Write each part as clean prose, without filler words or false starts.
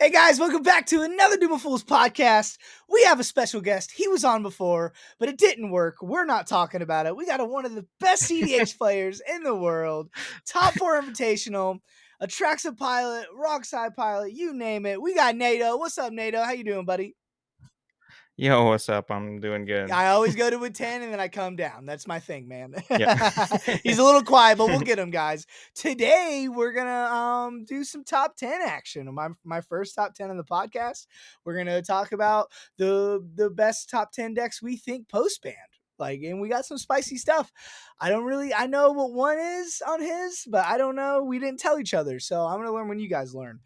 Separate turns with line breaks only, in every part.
Hey guys, welcome back to another Doom of Fools podcast. We have a special guest. He was on before, but it didn't work. We're not talking about it. We got one of the best CDH players in the world, top 4 invitational, a Traxa pilot, Rockside pilot, you name it. We got Nado. What's up, Nado? How you doing, buddy?
Yo, what's up? I'm doing good.
I always go to a 10 and then I come down. That's my thing, man.
Yeah.
He's a little quiet, but we'll get him, guys. Today we're gonna do some top 10 action. My first top 10 on the podcast. We're gonna talk about the best top 10 decks we think post ban. And we got some spicy stuff. I know what one is on his, but I don't know. We didn't tell each other, so I'm gonna learn when you guys learn.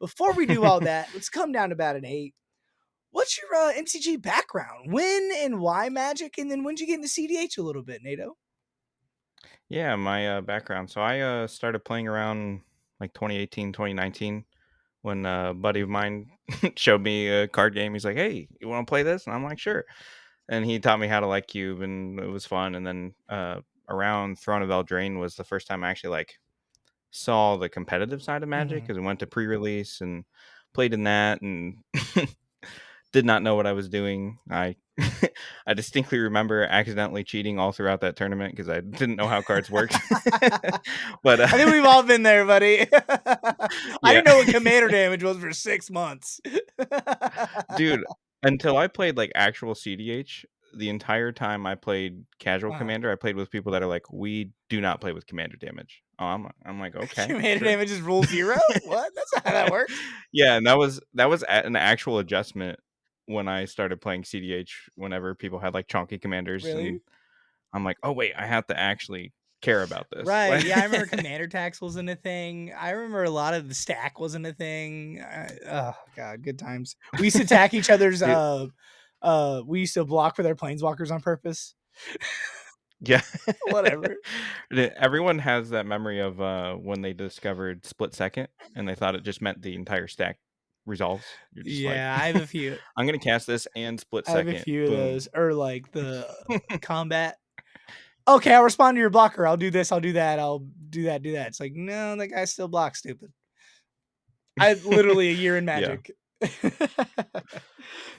Before we do all that, let's come down to about an 8. What's your MCG background? When and why Magic? And then when did you get into CDH a little bit, Nado?
Yeah, my background. So I started playing around like 2018, 2019 when a buddy of mine showed me a card game. He's like, "Hey, you want to play this?" And I'm like, "Sure." And he taught me how to like cube, and it was fun. And then around Throne of Eldraine was the first time I actually saw the competitive side of Magic, because we went to pre-release and played in that, and did not know what I was doing. I distinctly remember accidentally cheating all throughout that tournament because I didn't know how cards worked. But
I think we've all been there, buddy. I
yeah,
didn't know what commander damage was for 6 months.
dude, until I played actual CDH, the entire time I played casual commander, I played with people that are like, "We do not play with commander damage." Oh, I'm like, okay,
Commander
sure.
damage is rule 0? What? That's not how that works.
Yeah, and that was an actual adjustment when I started playing CDH. Whenever people had chonky commanders,
Really?
and I'm like, oh wait, I have to actually care about this.
Right. Yeah, I remember commander tax wasn't a thing. I remember a lot of the stack wasn't a thing. Oh god, good times. We used to attack each other's
Dude,
we used to block for their planeswalkers on purpose.
yeah.
Whatever.
Everyone has that memory of when they discovered split second and they thought it just meant the entire stack resolves. You're just
Yeah, I have a few.
I'm gonna cast this and split
I have a
second.
few of
Boom.
those. Or the combat. Okay, I'll respond to your blocker. I'll do this, I'll do that, I'll do that. It's like, no, that guy still blocks, stupid. I literally a year in
Yeah.
Magic.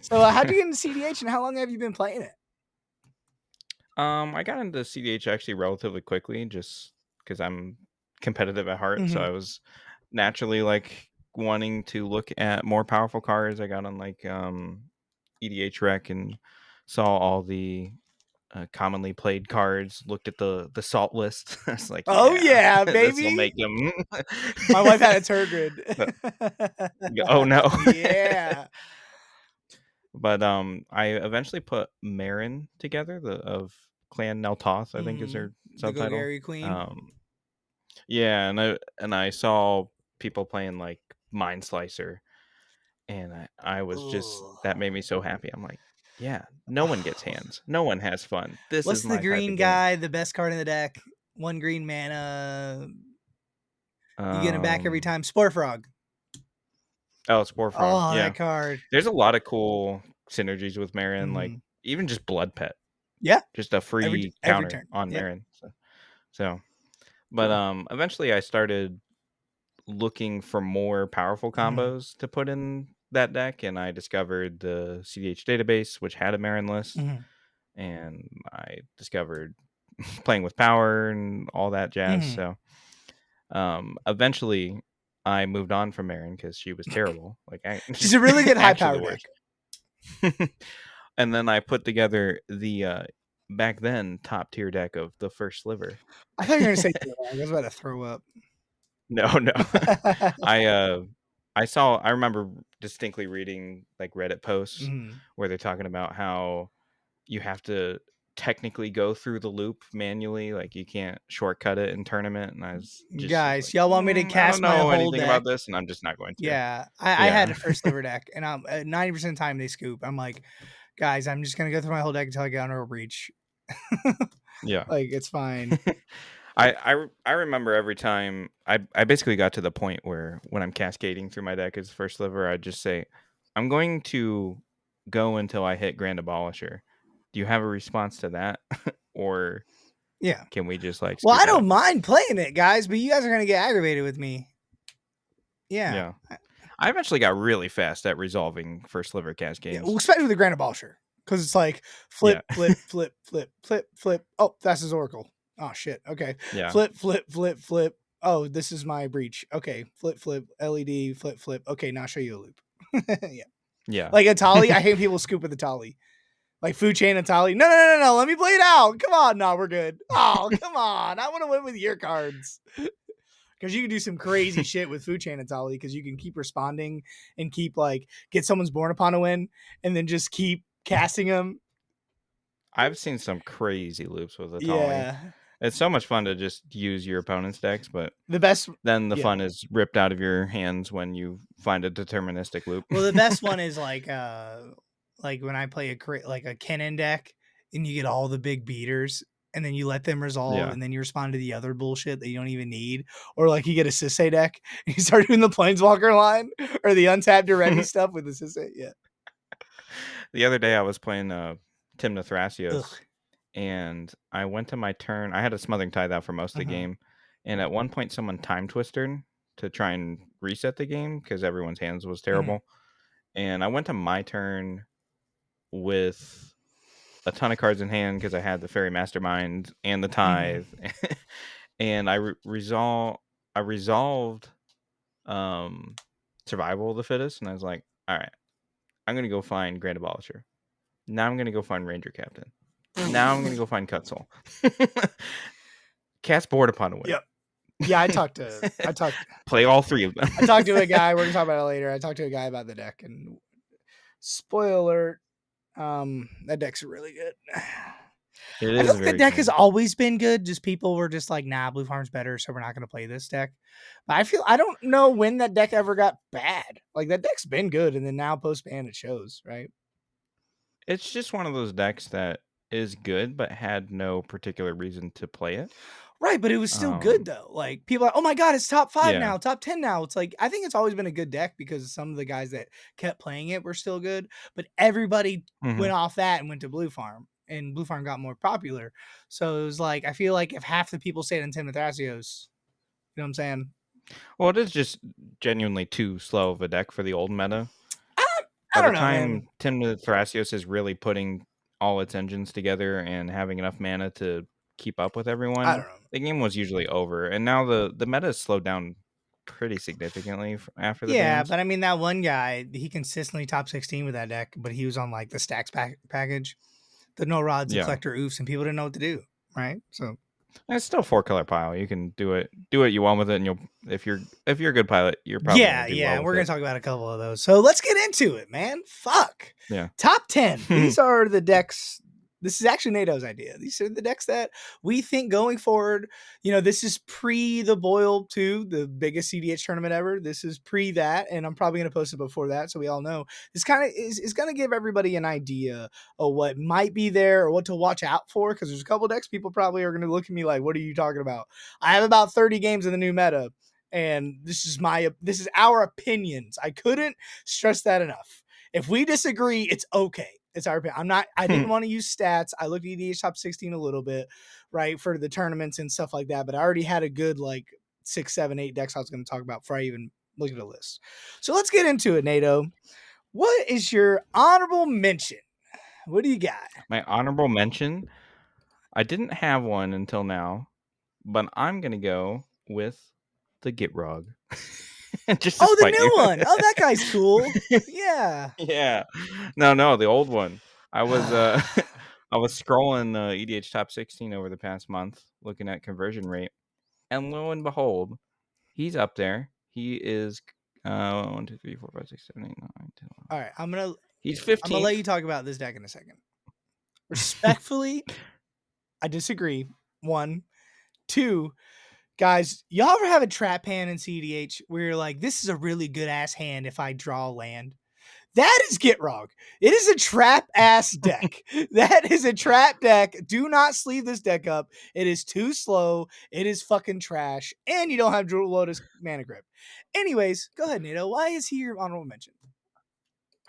So how'd you get into CDH and how long have you been playing it?
I got into CDH actually relatively quickly, just because I'm competitive at heart. So I was naturally wanting to look at more powerful cards. I got on EDH Rec and saw all the commonly played cards. Looked at the salt list. I was like,
Oh yeah,
this will
baby.
make them.
My wife had a Turgid.
Oh no.
Yeah.
But I eventually put Marin together, of Clan Neltoth, I think is her
The
subtitle.
Golgari Queen.
Yeah, and I saw people playing Mind Slicer, and I was just, that made me so happy. I'm like, yeah, no one gets hands, no one has fun. This
What's
is
the
my type
green
of game.
guy, the best card in the deck? 1 green mana. You get him back every time. Spore Frog.
Oh, Spore Frog.
Oh,
Yeah,
that card.
there's a lot of cool synergies with Marin, even just Blood Pet.
Yeah.
Just a free
every
counter
turn.
on
Yep.
Marin. So but eventually I started looking for more powerful combos to put in that deck, and I discovered the CDH database, which had a Marin list, and I discovered playing with power and all that jazz. So eventually I moved on from Marin because she was terrible.
She's a really good high power
the
deck.
And then I put together the back then top tier deck of the first sliver.
I thought you were gonna say I was about to throw up.
No. I remember distinctly reading Reddit posts where they're talking about how you have to technically go through the loop manually, you can't shortcut it in tournament. And I was just
guys, y'all want me to cast my whole
anything
deck
about this, and I'm just not going to.
Yeah, I had a first sliver deck, and 90% of the time they scoop. I'm like, guys, I'm just gonna go through my whole deck until I get on a breach.
Yeah,
it's fine.
I remember every time I basically got to the point where when I'm cascading through my deck as first sliver, I just say, I'm going to go until I hit Grand Abolisher. Do you have a response to that? Or
yeah,
can we just
well, I don't mind playing it, guys, but you guys are gonna get aggravated with me. Yeah.
I eventually got really fast at resolving first sliver cast
Yeah,
games.
well, especially with the Grand Abolisher, because it's like flip,
Yeah.
flip, flip, flip, flip, flip. Oh, that's his Oracle. Oh shit. Okay,
Yeah.
flip, flip, flip, flip. Oh, this is my breach. Okay, flip, flip, LED, flip, flip. Okay, now I'll show you a loop. Yeah,
Yeah.
like Atali. I hate people scoop with Atali. Like food chain Atali. No, no, no, no, no. Let me play it out. Come on, no, we're good. Oh, come on. I want to win with your cards. Because you can do some crazy shit with food chain Atali because you can keep responding and keep like get someone's born upon a win and then just keep casting them.
I've seen some crazy loops with Atali.
Yeah.
It's so much fun to just use your opponent's decks, but
The best
then the
yeah.
fun is ripped out of your hands when you find a deterministic loop.
Well, the best one is like when I play like a Kennen deck and you get all the big beaters and then you let them resolve
Yeah.
and then you respond to the other bullshit that you don't even need. Or like you get a Sisei deck and you start doing the Planeswalker line or the untapped or ready stuff with the Sisei. Yeah.
The other day I was playing Timna
Ugh.
Thrasios, and I went to my turn. I had a Smothering Tithe out for most of the game, and at one point someone time twisted to try and reset the game because everyone's hands was terrible. And I went to my turn with a ton of cards in hand because I had the Fairy Mastermind and the Tithe, and I resolved Survival of the Fittest, and I was like, all right, I'm gonna go find Grand Abolisher. Now I'm gonna go find Ranger Captain. Now I'm gonna go find Cutsoul. Cast Board upon a win.
Yep. Yeah, I talked
Play all three of them.
I talked to a guy, we're gonna talk about it later. I talked to a guy about the deck and spoiler alert, that deck's really good.
It
I feel
is
like the
very
deck has
good.
always been good. Just people were just like, nah, Blue Farm's better, so we're not gonna play this deck. But I don't know when that deck ever got bad. Like that deck's been good, and then now post ban it shows, right?
It's just one of those decks that is good, but had no particular reason to play it.
Right, but it was still good though. Like people are, oh my god, it's top 5
Yeah.
now, top 10 now. It's like I think it's always been a good deck because some of the guys that kept playing it were still good, but everybody
Mhm.
went off that and went to Blue Farm, and Blue Farm got more popular. So it was like I feel like if half the people stayed in Tim Thrasios, you know what I'm saying?
Well, it is just genuinely too slow of a deck for the old meta.
I, I
By the
don't know, man.
time Timna Thrasios is really putting all its engines together and having enough mana to keep up with
I don't
everyone,
know.
the game was usually over. And now the meta has slowed down pretty significantly after the
Yeah,
bans.
but I mean that one guy, he consistently top 16 with that deck, but he was on like the stacks package, the no rods, the
Yeah.
collector oofs, and people didn't know what to do, right? So
And it's still 4-color pile. You can do what you want with it, and you'll if you're a good pilot, you're probably gonna
yeah,
do
yeah,
well
we're
with
gonna
it.
talk about a couple of those. So let's get into it, man. Fuck.
Yeah.
Top 10. These are the decks. This is actually Nado's idea. These are the decks that we think going forward. You know, this is pre the Boil 2, the biggest CDH tournament ever. This is pre that, and I'm probably going to post it before that so we all know. This kind of is going to give everybody an idea of what might be there or what to watch out for because there's a couple decks people probably are going to look at me like, what are you talking about? I have about 30 games in the new meta, and this is our opinions. I couldn't stress that enough. If we disagree, it's okay. It's our opinion. I didn't want to use stats. I looked at EDH top 16 a little bit, right, for the tournaments and stuff like that. But I already had a good like 6, 7, 8 decks I was going to talk about before I even looked at the list. So let's get into it, Nato. What is your honorable mention? What do you got?
My honorable mention, I didn't have one until now, but I'm gonna go with the Gitrog. Just to
Oh, the
spite you.
new one. Oh, that guy's cool. Yeah.
Yeah. No, the old one. I was I was scrolling EDH top 16 over the past month looking at conversion rate, and lo and behold, he's up there. He is 1, 2, 3, 4, 5, 6, 7, 8, 9, 10, 11.
All right,
He's
I'm gonna let
15th.
you talk about this deck in a second. Respectfully, I disagree. 1, 2, guys, y'all ever have a trap hand in CDH where you're like, this is a really good ass hand if I draw land? That is Gitrog. It is a trap ass deck. That is a trap deck. Do not sleeve this deck up. It is too slow. It is fucking trash. And you don't have Jewel Lotus mana grip. Anyways, go ahead, Nato. Why is he your honorable mention?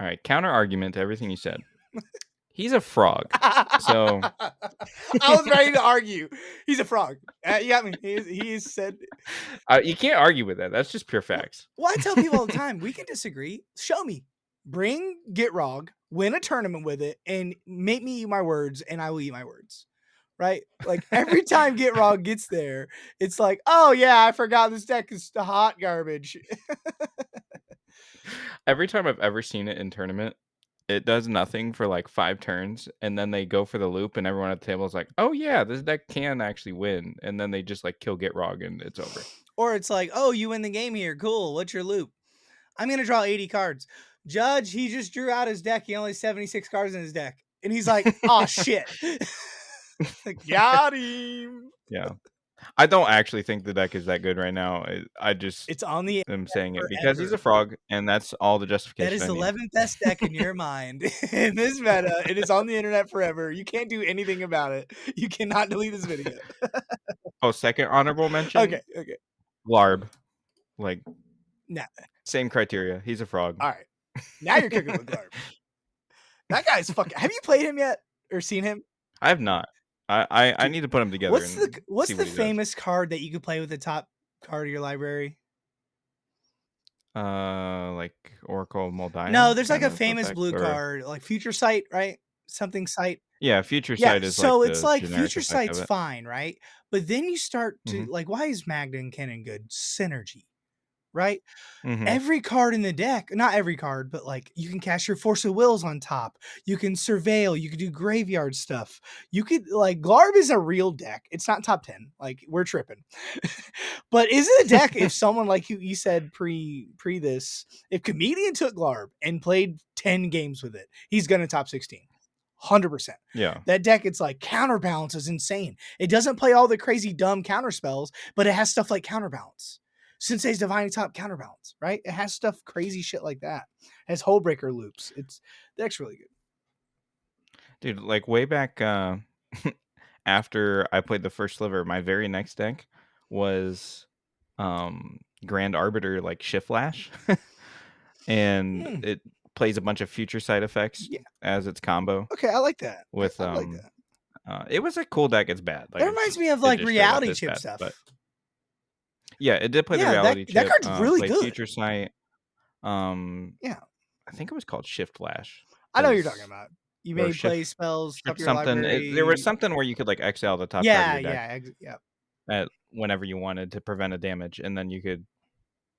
All right, counter argument to everything you said. He's a frog. So
I was ready to argue. He's a frog. You got me. He said.
you can't argue with that. That's just pure facts.
Well, I tell people all the time, we can disagree. Show me. Bring Gitrog, win a tournament with it, and make me eat my words, and I will eat my words. Right? Like every time Gitrog gets there, it's like, oh yeah, I forgot this deck is the hot garbage.
Every time I've ever seen it in tournament, it does nothing for like 5 turns, and then they go for the loop, and everyone at the table is like, "Oh yeah, this deck can actually win," and then they just like kill Gitrog, and it's over.
Or it's like, oh, you win the game here. Cool. What's your loop? I'm gonna draw 80 cards. Judge, he just drew out his deck. He only has 76 cards in his deck. And he's like, oh shit. Got him.
Yeah. I don't actually think the deck is that good right now. I just
It's on the
am saying it because he's
forever.
a frog, and that's all the justification
That is
I
the
need.
11th best deck in your mind. In this meta, it is on the internet forever. You can't do anything about it. You cannot delete this video.
Oh, second honorable mention?
Okay.
Larb. Like,
Nah.
same criteria. He's a frog.
All right. Now you're cooking with Garb. That guy's fucking. Have you played him yet or seen him?
I have not. I need to put them together.
What's the famous card that you could play with the top card of your library?
Like Oracle Moldiah?
No, there's like a famous blue card, like Future Sight, right? Something Sight.
Yeah, Future Sight is
so
like
it's like
generic
Future
effect of
Sight's
it.
fine, right? But then you start to like, why is Magda and Kennen good? Synergy, right? Every card in the deck, not every card, but like you can cast your Force of Wills on top. You can surveil. You can do graveyard stuff. You could like Glarb is a real deck. It's not top 10. Like we're tripping. But is it a deck if someone like you said pre this, if Comedian took Glarb and played 10 games with it, he's gonna top 16. 100%.
Yeah.
That deck, it's like counterbalance is insane. It doesn't play all the crazy dumb counter spells, but it has stuff like counterbalance. Sensei's Divine Top counterbalance, right? It has stuff crazy shit like that. It has Hullbreaker loops. The deck's really good.
Dude, like way back after I played the first sliver, my very next deck was Grand Arbiter like Shift Flash. And it plays a bunch of future side effects as its combo.
Okay, I like that.
With
I like that.
It was a cool deck. It's bad. Like,
that reminds me of like reality chip
bad,
stuff.
But yeah, it did play the reality chip.
That card's really good.
Future Sight.
Yeah,
I think it was called Shift Flash.
I know what you're talking about. You may play spells up your library.
There was something where you could like exile the top card of your deck.
Yeah.
Whenever you wanted to prevent a damage, and then you could,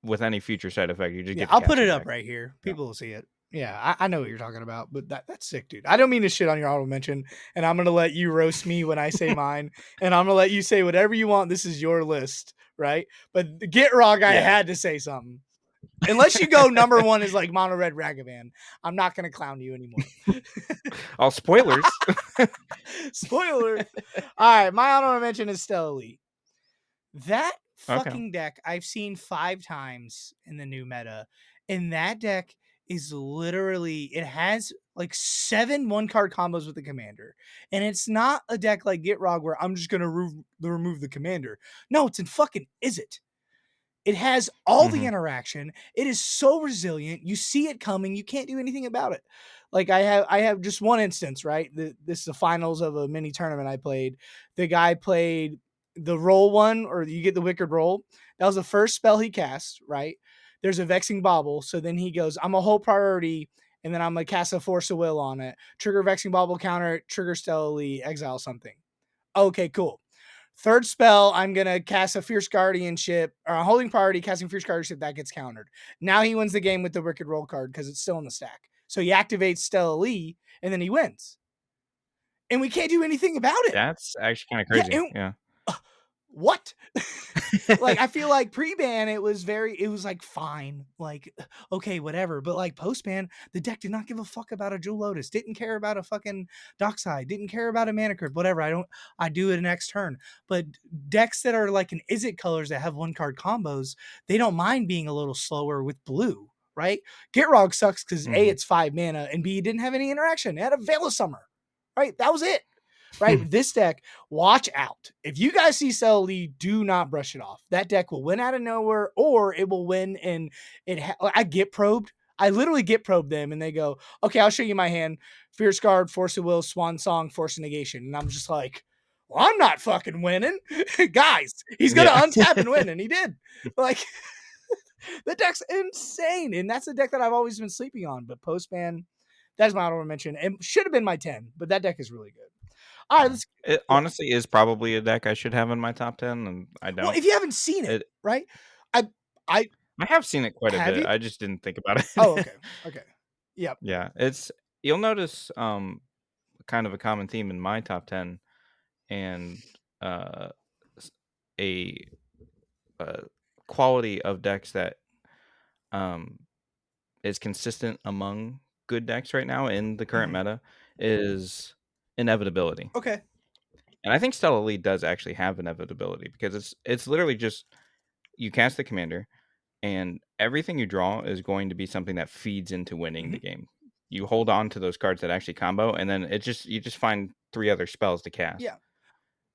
with any future side effect, you just get.
I'll put it up right here. People will see it. Yeah, I know what you're talking about, but that's sick, dude. I don't mean to shit on your honorable mention, and I'm gonna let you roast me when I say mine, and I'm gonna let you say whatever you want. This is your list, right? But Gitrog, I had to say something. Unless you go number 1 is like Mono Red Ragavan, I'm not gonna clown you anymore.
All spoilers.
Spoiler. All right, my honorable mention is Stella Elite. That fucking deck I've seen 5 times in the new meta, and that deck is literally, it has like 7 1-card combos with the commander, and it's not a deck like Gitrog where I'm just gonna remove the commander. No, it's in fucking Izzet. It has all the interaction. It is so resilient. You see it coming. You can't do anything about it. Like I have just one instance, right? This is the finals of a mini tournament I played. The guy played the roll one, or you get the wicked roll. That was the first spell he cast, right? There's a vexing bauble. So then he goes, I'm a whole priority, and then I'm gonna cast a force of will on it. Trigger vexing bauble counter, trigger Stella Elite, exile something. Okay, cool. Third spell, I'm going to cast a Fierce Guardianship, or a holding priority, casting Fierce Guardianship, that gets countered. Now he wins the game with the Wicked Roll card because it's still in the stack. So he activates Stella Lee, and then he wins. And we can't do anything about it.
That's actually kind of crazy. Yeah.
What? Like, I feel like pre-ban, it was like fine. Like, okay, whatever. But like post-ban, the deck did not give a fuck about a Jewel Lotus. Didn't care about a fucking Dockside. Didn't care about a Mana Crypt. Whatever. I do it next turn. But decks that are like an Izzet colors that have 1-card combos, they don't mind being a little slower with blue, right? Gitrog sucks because A, it's 5 mana, and B, it didn't have any interaction. It had a Veil of Summer, right? That was it. Right? This deck, watch out. If you guys see Stella Lee, do not brush it off. That deck will win out of nowhere, or it will win and I get probed. I literally get probe them and they go, okay, I'll show you my hand. Fierce Guard, Force of Will, Swan Song, Force of Negation. And I'm just like, well, I'm not fucking winning. Guys, he's going to
Yeah.
untap and win. And he did. Like, the deck's insane. And that's a deck that I've always been sleeping on. But Postman, that's my honorable mention. It should have been my 10, but that deck is really good. All right, let's.
It
Yeah.
honestly is probably a deck I should have in my top 10, and I
Well,
don't.
if you haven't seen it, right? I I
I have seen it quite a
have
bit.
you?
I just didn't think about
Oh,
it.
okay. Okay. Yep.
Yeah, you'll notice kind of a common theme in my top 10 and uh s- a quality of decks that um is consistent among good decks right now in the current
Mhm.
meta is inevitability.
Okay.
And I think Stella Lead does actually have inevitability because it's literally just you cast the commander and everything you draw is going to be something that feeds into winning the
Mhm.
game. You hold on to those cards that actually combo, and then you just find 3 other spells to cast.
Yeah.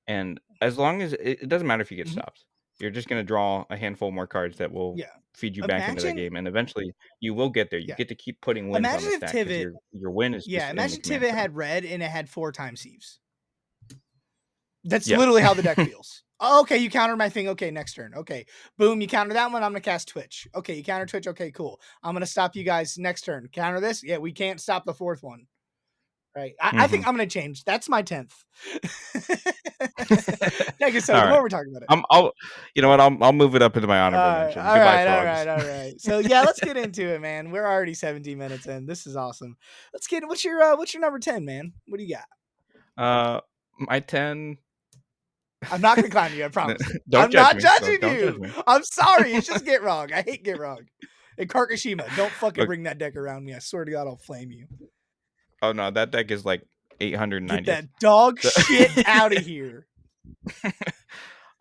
And as long as it doesn't matter if you get
Mhm.
stopped. You're just gonna draw a handful more cards that will
Yeah.
feed you back into that
Imagine.
game, and eventually you will get there. You
Yeah.
get to keep putting wins on
Imagine
the
if
stack because
Tivit.
your win is
Yeah.
just in the
Imagine
command
Tivit
zone.
had red and it had 4 times Thieves. That's
Yeah.
literally how the deck feels. Oh, okay, you countered my thing. Okay, next turn. Okay, boom, you counter that one. I'm gonna cast Twitch. Okay, you counter Twitch. Okay, cool. I'm gonna stop you guys next turn. Counter this. Yeah, we can't stop the 4th one. Right. I think
Mhm.
I'm gonna change. That's my 10th. Thank you, so the more
Alright.
we're talking about it.
I'll you know what? I'll move it up into my honorable mentions.
All
Goodbye,
right, all
frogs.
right, all right. So yeah, let's get into it, man. We're already 17 minutes in. This is awesome. Let's get what's your number 10, man? What do you got?
My 10
I'm not gonna clown you, I promise.
don't
I'm
judge
not
me.
judging
Don't judge
you.
me.
I'm sorry. It's just Get Wrong. I hate Get Wrong. And Karkashima, don't fucking
Look,
bring that deck around me. I swear to God, I'll flame you.
oh, no, that deck is like
Get
890th.
that dog
So
shit out of here.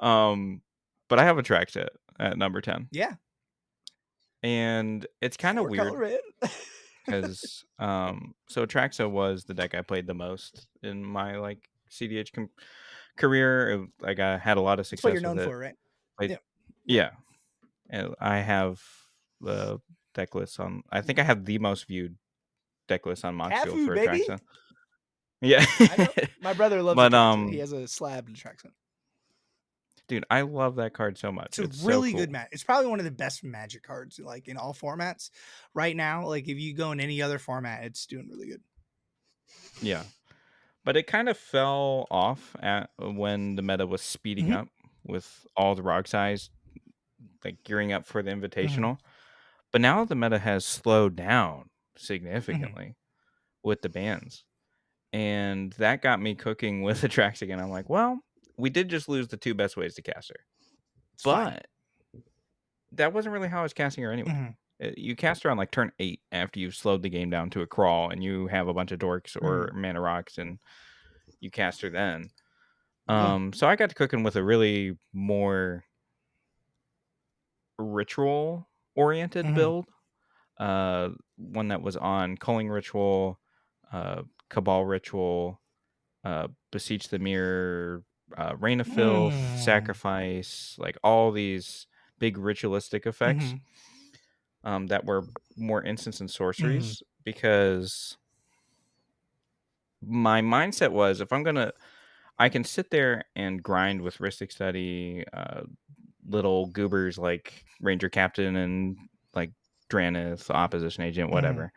um, but I have a track set at number 10.
Yeah.
And it's kinda
4-color
weird
red.
because so Traxa was the deck I played the most in my, like, CDH career. Like, I had a lot of
That's what you're
success with
known
it.
for, right?
Played
Yeah. Yeah.
Yeah, and I have the deck list on I think I have the most viewed deck list on
Cat
Moxfield
food,
for
baby.
Atraxa. Yeah.
I know. My brother loves
But,
Atraxa. He has a slab in Atraxa.
dude, I love that card so much.
It's a
It's so
really good
cool.
match. It's probably one of the best Magic cards, like in all formats right now. Like if you go in any other format, it's doing really good.
Yeah. But it kind of fell off at when the meta was speeding
Mhm.
up with all the rock size, like gearing up for the
Mhm.
invitational. But now the meta has slowed down
Mhm.
significantly with the bans. And that got me cooking with the tracks again. I'm like, well, we did just lose the 2 best ways to cast her.
It's fine.
But that wasn't really how I was casting her anyway.
Mhm.
You cast her on like turn 8 after you've slowed the game down to a crawl and you have a bunch of dorks or
Mhm.
mana rocks and you cast her then.
Yeah.
So I got to cooking with a really more ritual oriented
Mhm.
build. One that was on Culling Ritual, Cabal Ritual, Beseech the Mirror, Rain of Filth,
Mm.
Sacrifice, like all these big ritualistic effects
Mhm.
that were more instants and
Mhm.
sorceries because my mindset was if I'm gonna I can sit there and grind with Ristic Study, little goobers like Ranger Captain and like Dranith, Opposition Agent,
Mhm.
whatever.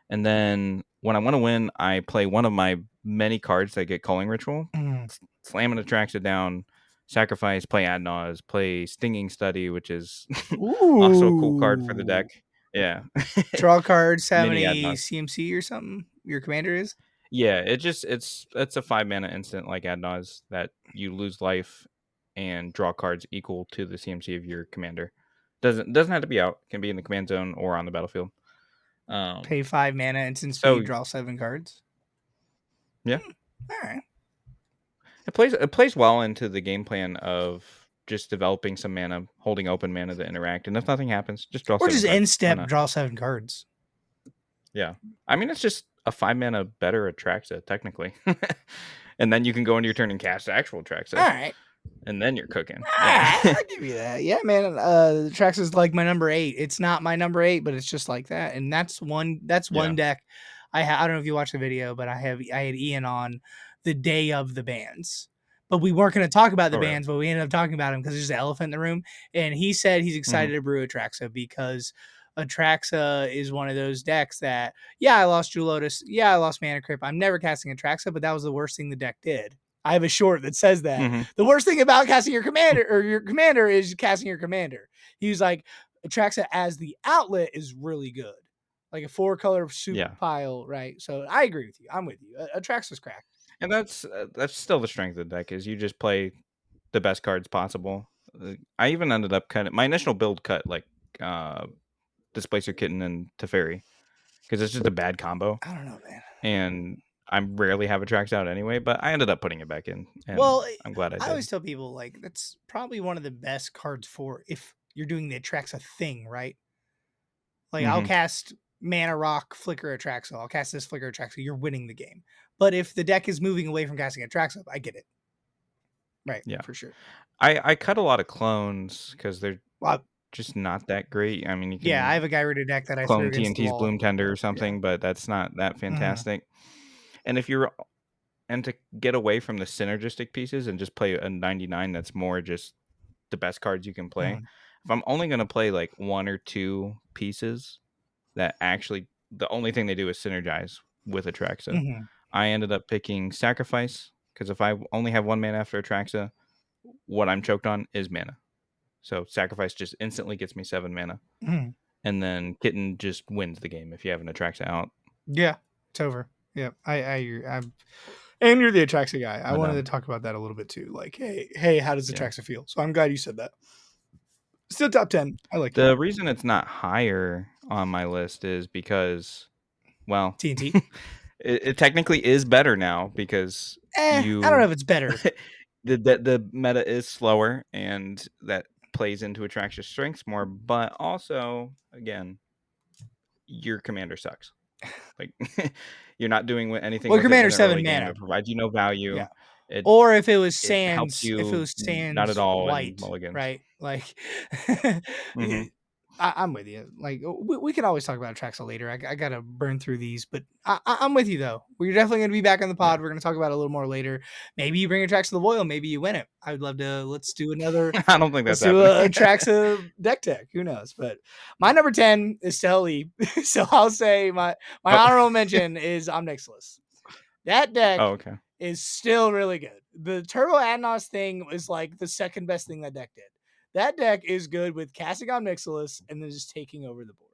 And then when I want to win, I play one of my many cards that get Culling Ritual,
Mhm.
Slam and Attracts it down, Sacrifice, play Ad Nause, play Stinging Study, which is also a cool card for the deck.
Ooh.
Yeah.
Draw cards. How
Mini Ad
many
Nause.
CMC or something? Your commander is.
Yeah, it's a 5 mana instant like Ad Nause that you lose life and draw cards equal to the CMC of your commander. Doesn't have to be out. Can be in the command zone or on the battlefield.
Pay 5 mana instant
So
speed. Draw 7 cards.
yeah,
All right.
it plays well into the game plan of just developing some mana, holding open mana to interact, and if nothing happens, just draw
Or
7
just end
cards. Why
step.
not?
Draw 7 cards.
Yeah, I mean it's just a 5 mana better Atraxa technically, and then you can go into your turn and cast actual
All
Atraxa.
right.
and then you're cooking. Yeah.
I'll give you that. Yeah, man. The Trax is like my number 8. It's not my number 8, but it's just like that. And that's one. That's one
Yeah.
deck. I don't know if you watched the video, but I had Ian on the day of the bans. But we weren't going to talk about the
Oh, really?
bans, but we ended up talking about him because there's an elephant in the room. And he said he's
Mhm.
excited to brew Atraxa because Atraxa is one of those decks that, yeah, I lost Jewel Lotus. Yeah, I lost Mana Crypt. I'm never casting Atraxa, but that was the worst thing the deck did. I have a short that says that.
Mhm.
The worst thing about casting your commander is casting your commander. He's like, Atraxa as the outlet is really good. Like a 4-color soup
Yeah.
pile, right? So I agree with you. I'm with you. Atraxa's cracked.
And that's still the strength of the deck is you just play the best cards possible. I even ended up my initial build cut like uh Displacer Kitten and Teferi because it's just a bad combo,
I don't know, man.
and I rarely have Attracts out anyway. But I ended up putting it back in, and
Well,
I'm glad I
I always
did.
tell people like that's probably one of the best cards for if you're doing the Atraxa thing, right? Like I'll
Hmm.
cast Mana Rock, Flicker Atraxa. I'll cast this Flicker Atraxa. You're winning the game. But if the deck is moving away from casting Atraxa, I get it. Right,
Yeah,
for sure.
I cut a lot of clones because they're
Well,
just not that great. I mean, you
yeah, I
can
have a Gyarados deck that I threw
clone
against the
TNT's
wall.
Bloom Tender or
Yeah.
something, but that's not that
Mhm.
fantastic. And if you're and to get away from the synergistic pieces and just play a 99 that's more just the best cards you can play.
Mhm.
If I'm only going to play like one or two pieces that actually the only thing they do is synergize with Atraxa,
Mhm.
I ended up picking Sacrifice because if I only have one mana after Atraxa, what I'm choked on is mana. So Sacrifice just instantly gets me 7 mana.
Mhm.
And then Kitten just wins the game if you have an Atraxa out.
Yeah, it's over. Yeah, I'm and you're the Atraxa guy. I
But
wanted to talk about that a little bit too. Like, hey, how does
yeah.
Atraxa feel? So I'm glad you said that. Still top 10. I like it.
The reason it's not higher on my list is because, well,
TNT.
it technically is better now because
I don't know
you
if it's better.
the meta is slower and that plays into Attraction's strengths more, but also again, your commander sucks. Like you're not doing anything
Well,
with it in
Commander's
the early
7
game.
mana.
It provides you no value.
Yeah.
It
Or
it helps
If it
you
was
not at
Sans
all in
white,
mulligans.
right? Like,
Hmm.
I'm with you. Like, we can always talk about Atraxa later. I gotta burn through these, but I'm with you though. We're definitely gonna be back on the
Yeah.
pod. We're gonna talk about it a little more later. Maybe you bring Atraxa to the Boil. Maybe you win it. I would love to. Let's do another.
I don't think
Let's
that's
do
happening.
a Atraxa deck tech. Who knows? But my number 10 is Telly. So I'll say my
Oh.
honorable mention is Omnixilus. That deck
Oh, okay.
is still really good. The Turbo Adnos thing is like the second best thing that deck did. That deck is good with casting on Mixilus and then just taking over the board.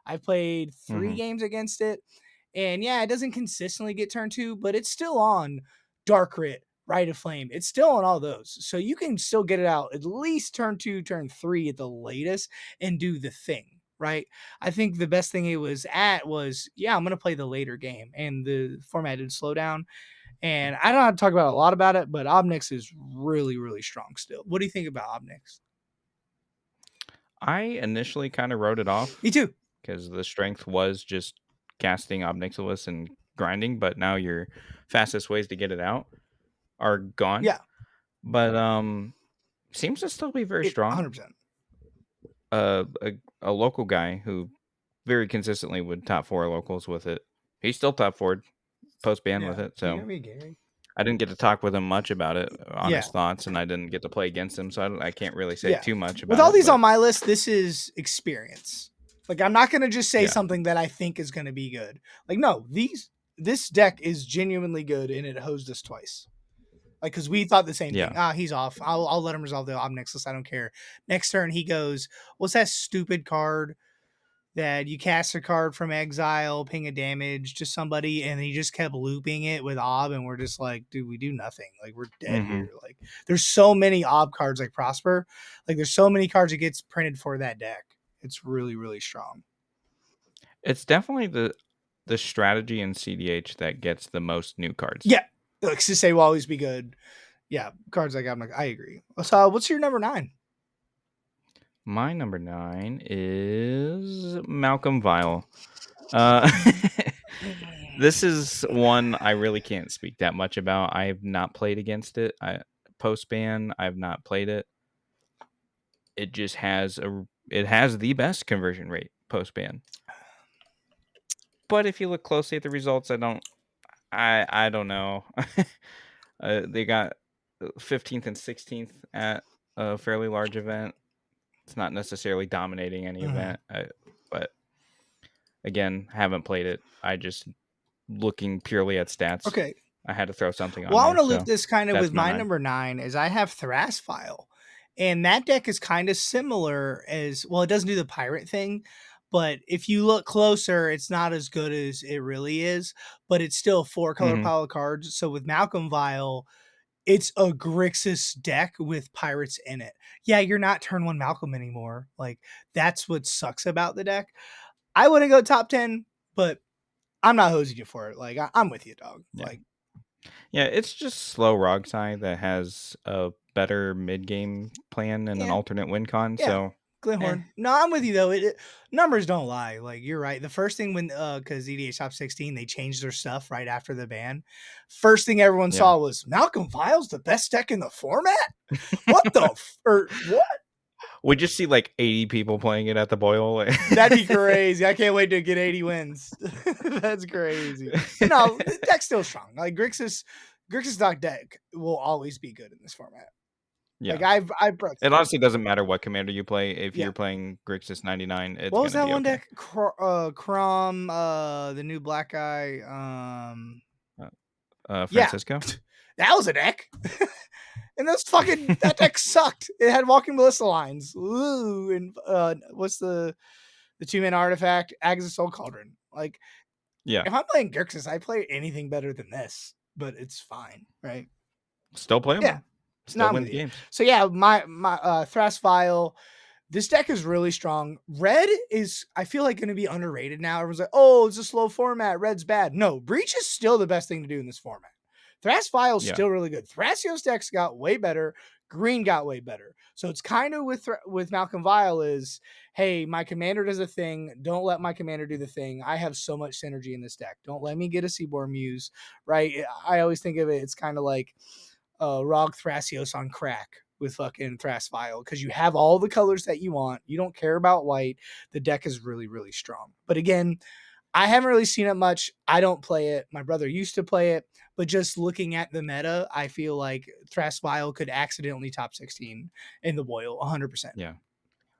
I've played 3
Hmm.
games against it, and yeah, it doesn't consistently get turn 2, but it's still on Dark Rit, Rite of Flame. It's still on all those. So you can still get it out at least turn 2, turn 3 at the latest and do the thing. Right. I think the best thing it was at was, yeah, I'm going to play the later game. And the format did slow down. And I don't have to talk about a lot about it, but Obnix is really, really strong still. What do you think about Obnix?
I initially kind of wrote it off
Me too.
because the strength was just casting Obnixilis and grinding, but now your fastest ways to get it out are gone.
Yeah,
But seems to still be very
it
strong.
100%.
A local guy who very consistently would top 4 locals with it. He's still top 4 post ban with
Yeah.
it.
You
So
got me, Gary.
I didn't get to talk with him much about it on
Yeah.
his thoughts, and I didn't get to play against him, so I can't really say
Yeah.
too much
With
about
all
it.
these
But
on my list, this is experience. Like I'm not gonna just say
yeah,
something that I think is gonna be good. Like, no, this deck is genuinely good and it hosed us twice. Like, because we thought the same thing.
yeah.
He's off. I'll let him resolve the Obnixus. I don't care. Next turn, he goes, what's that stupid card that you cast a card from exile, ping a damage to somebody, and he just kept looping it with Ob, and we're just like, dude, we do nothing. Like, we're dead
Hmm.
here. Like, there's so many Ob cards like Prosper. Like, there's so many cards that gets printed for that deck. It's really, really strong.
It's definitely the strategy in CDH that gets the most new cards.
Yeah. Like, Sisei will always be good. Yeah, cards like I'm like, I agree. So, what's your number 9?
My number 9 is Malcolm Vile. Uh, this is one I really can't speak that much about. I have not played against it. post ban. I've not played it. It just has the best conversion rate post ban. But if you look closely at the results, I don't know. They got 15th and 16th at a fairly large event. It's not necessarily dominating any
Mhm.
event, but again, haven't played it. I just looking purely at stats.
Okay.
I had to throw something on
Well, I want
there,
to loop
so
this kind of
that's
with
my
my
9.
number 9 is I have Thrasfile. And that deck is kind of similar as well, it doesn't do the pirate thing, but if you look closer, it's not as good as it really is, but it's still 4-color
Mhm.
pile of cards. So with Malcolm Vile, it's a Grixis deck with pirates in it. Yeah, you're not turn 1 Malcolm anymore. Like, that's what sucks about the deck. I wouldn't go top 10, but I'm not hosing you for it. Like, I'm with you, dog.
Yeah.
Like,
Yeah, it's just slow Rogsai that has a better mid-game plan and an
yeah.
alternate win con,
Yeah,
so eh.
Glenhorn. No, I'm with you though. Numbers don't lie. Like, you're right. The first thing when because EDH top 16 they changed their stuff right after the ban. First thing everyone
Yeah.
saw was Malcolm Vile's the best deck in the format. What the or what?
We just see like 80 people playing it at the boil.
That'd be crazy. I can't wait to get 80 wins. That's crazy. But no, the deck's still strong. Like Grixis Doc deck will always be good in this format. Like
Yeah.
I've brought
It honestly doesn't matter what commander you play. If
yeah.
you're playing Grixis 99, it's
What was
gonna
that
be
one
okay.
deck? Crom, the new black guy. Yeah,
Francisco?
that was a deck. And that deck sucked. It had walking ballista lines. Ooh, and what's the 2-man artifact? Agha's Soul Cauldron. Like,
Yeah.
if I'm playing Grixis, I play anything better than this, but it's fine, right?
Still playable.
Yeah,
Still
not with
wins
you.
games.
So yeah, my Thrasfile. This deck is really strong. Red is, I feel like, going to be underrated now. Everyone's like, oh, it's a slow format. Red's bad. No, Breach is still the best thing to do in this format. Thrasfile's
Yeah.
still really good. Thrasios decks got way better. Green got way better. So it's kind of with Malcolm Vile is, hey, my commander does a thing. Don't let my commander do the thing. I have so much synergy in this deck. Don't let me get a Seaborn Muse, right? I always think of it, it's kind of like Rog Thrasios on crack with fucking Thrasfile because you have all the colors that you want. You don't care about white. The deck is really, really strong. But again, I haven't really seen it much. I don't play it. My brother used to play it, but just looking at the meta, I feel like Thrasfile could accidentally top 16 in the boil 100%.
Yeah.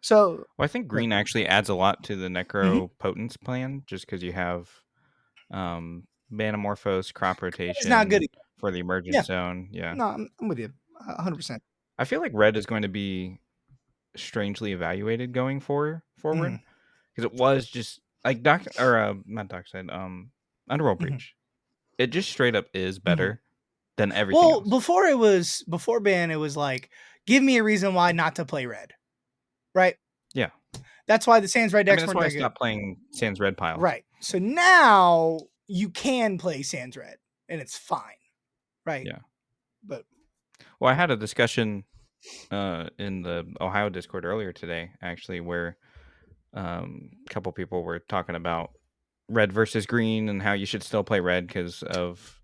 So,
Well, I think green actually adds a lot to the Necro Potence plan just because you have Manamorphose, crop
it's not good.
rotation for the emergent
Yeah.
zone. Yeah.
No, I'm with you 100%.
I feel like red is going to be strangely evaluated going forward because it was just like not Dockside, Underworld Breach. It just straight up is better than everything
Well,
else.
before ban, it was like, give me a reason why not to play red, right?
Yeah.
That's why the Sans Red
I mean,
decks
that's
weren't
why I
that good.
stopped playing Sans Red Pile.
Right. So now you can play Sans Red and it's fine. Right.
Yeah.
But
Well, I had a discussion in the Ohio Discord earlier today, actually, where a couple people were talking about red versus green and how you should still play red because of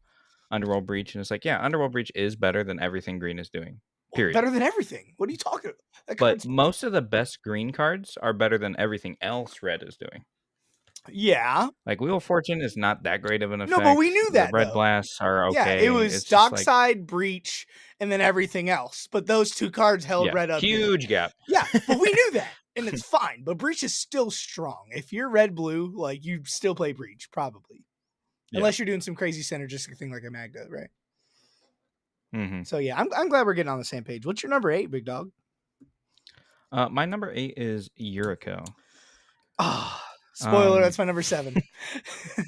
Underworld Breach. And it's like, yeah, Underworld Breach is better than everything green is doing. Period.
better than everything. What are you talking about? That
But
card's
most of the best green cards are better than everything else red is doing.
yeah.
Like Wheel of Fortune is not that great of an
No, but we
effect.
knew
The
that
red
though.
blasts are
Yeah, it
okay.
was
It's just like,
Dockside, Breach, and then everything else. But those two cards held
yeah,
red up good.
huge gap.
Yeah, but we knew that. And it's fine. But Breach is still strong. If you're red blue, like you still play Breach, probably.
Yeah.
Unless you're doing some crazy synergistic thing like a Magda, right?
Mm-hmm.
So yeah, I'm glad we're getting on the same page. What's your number 8, big dog?
My number 8 is Yuriko.
Ah, spoiler, that's my number 7.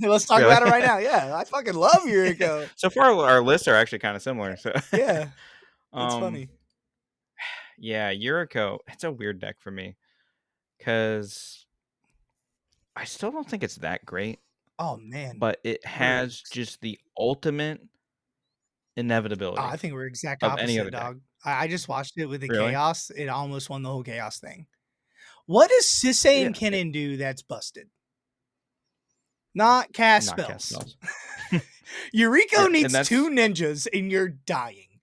Let's talk
Really?
about it right now. Yeah, I fucking love Yuriko.
So far, our lists are actually kind of similar. So
Yeah, that's
um,
funny.
yeah, Yuriko. It's a weird deck for me because I still don't think it's that great,
Oh man,
but it has just the ultimate inevitability
I think we're exact
of any
opposite,
other deck.
dog. I just watched it with the
Really?
chaos. It almost won the whole chaos thing. What does Sisay
Yeah.
and Kennen do that's busted? Not cast
Not cast
spells.
spells.
Yuriko
Yeah, and
needs
that's
2 ninjas and you're dying.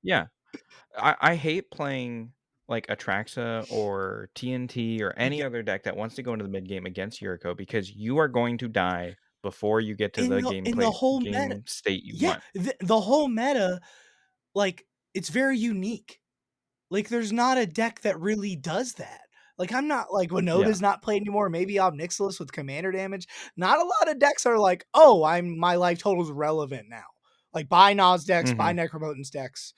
Yeah. I hate playing like Atraxa or TNT or any
Yeah,
other deck that wants to go into the mid game against Yuriko because you are going to die before you get to the
in the
gameplay
whole meta,
game state you
yeah,
want.
the whole meta, like, it's very unique. Like, there's not a deck that really does that. Like, I'm not like,
Yeah.
Winota's not played anymore, maybe Omnixilus with commander damage. Not a lot of decks are like, "Oh, my life total is relevant now." Like, buy Nas decks, buy
Mhm.
Necromotans decks.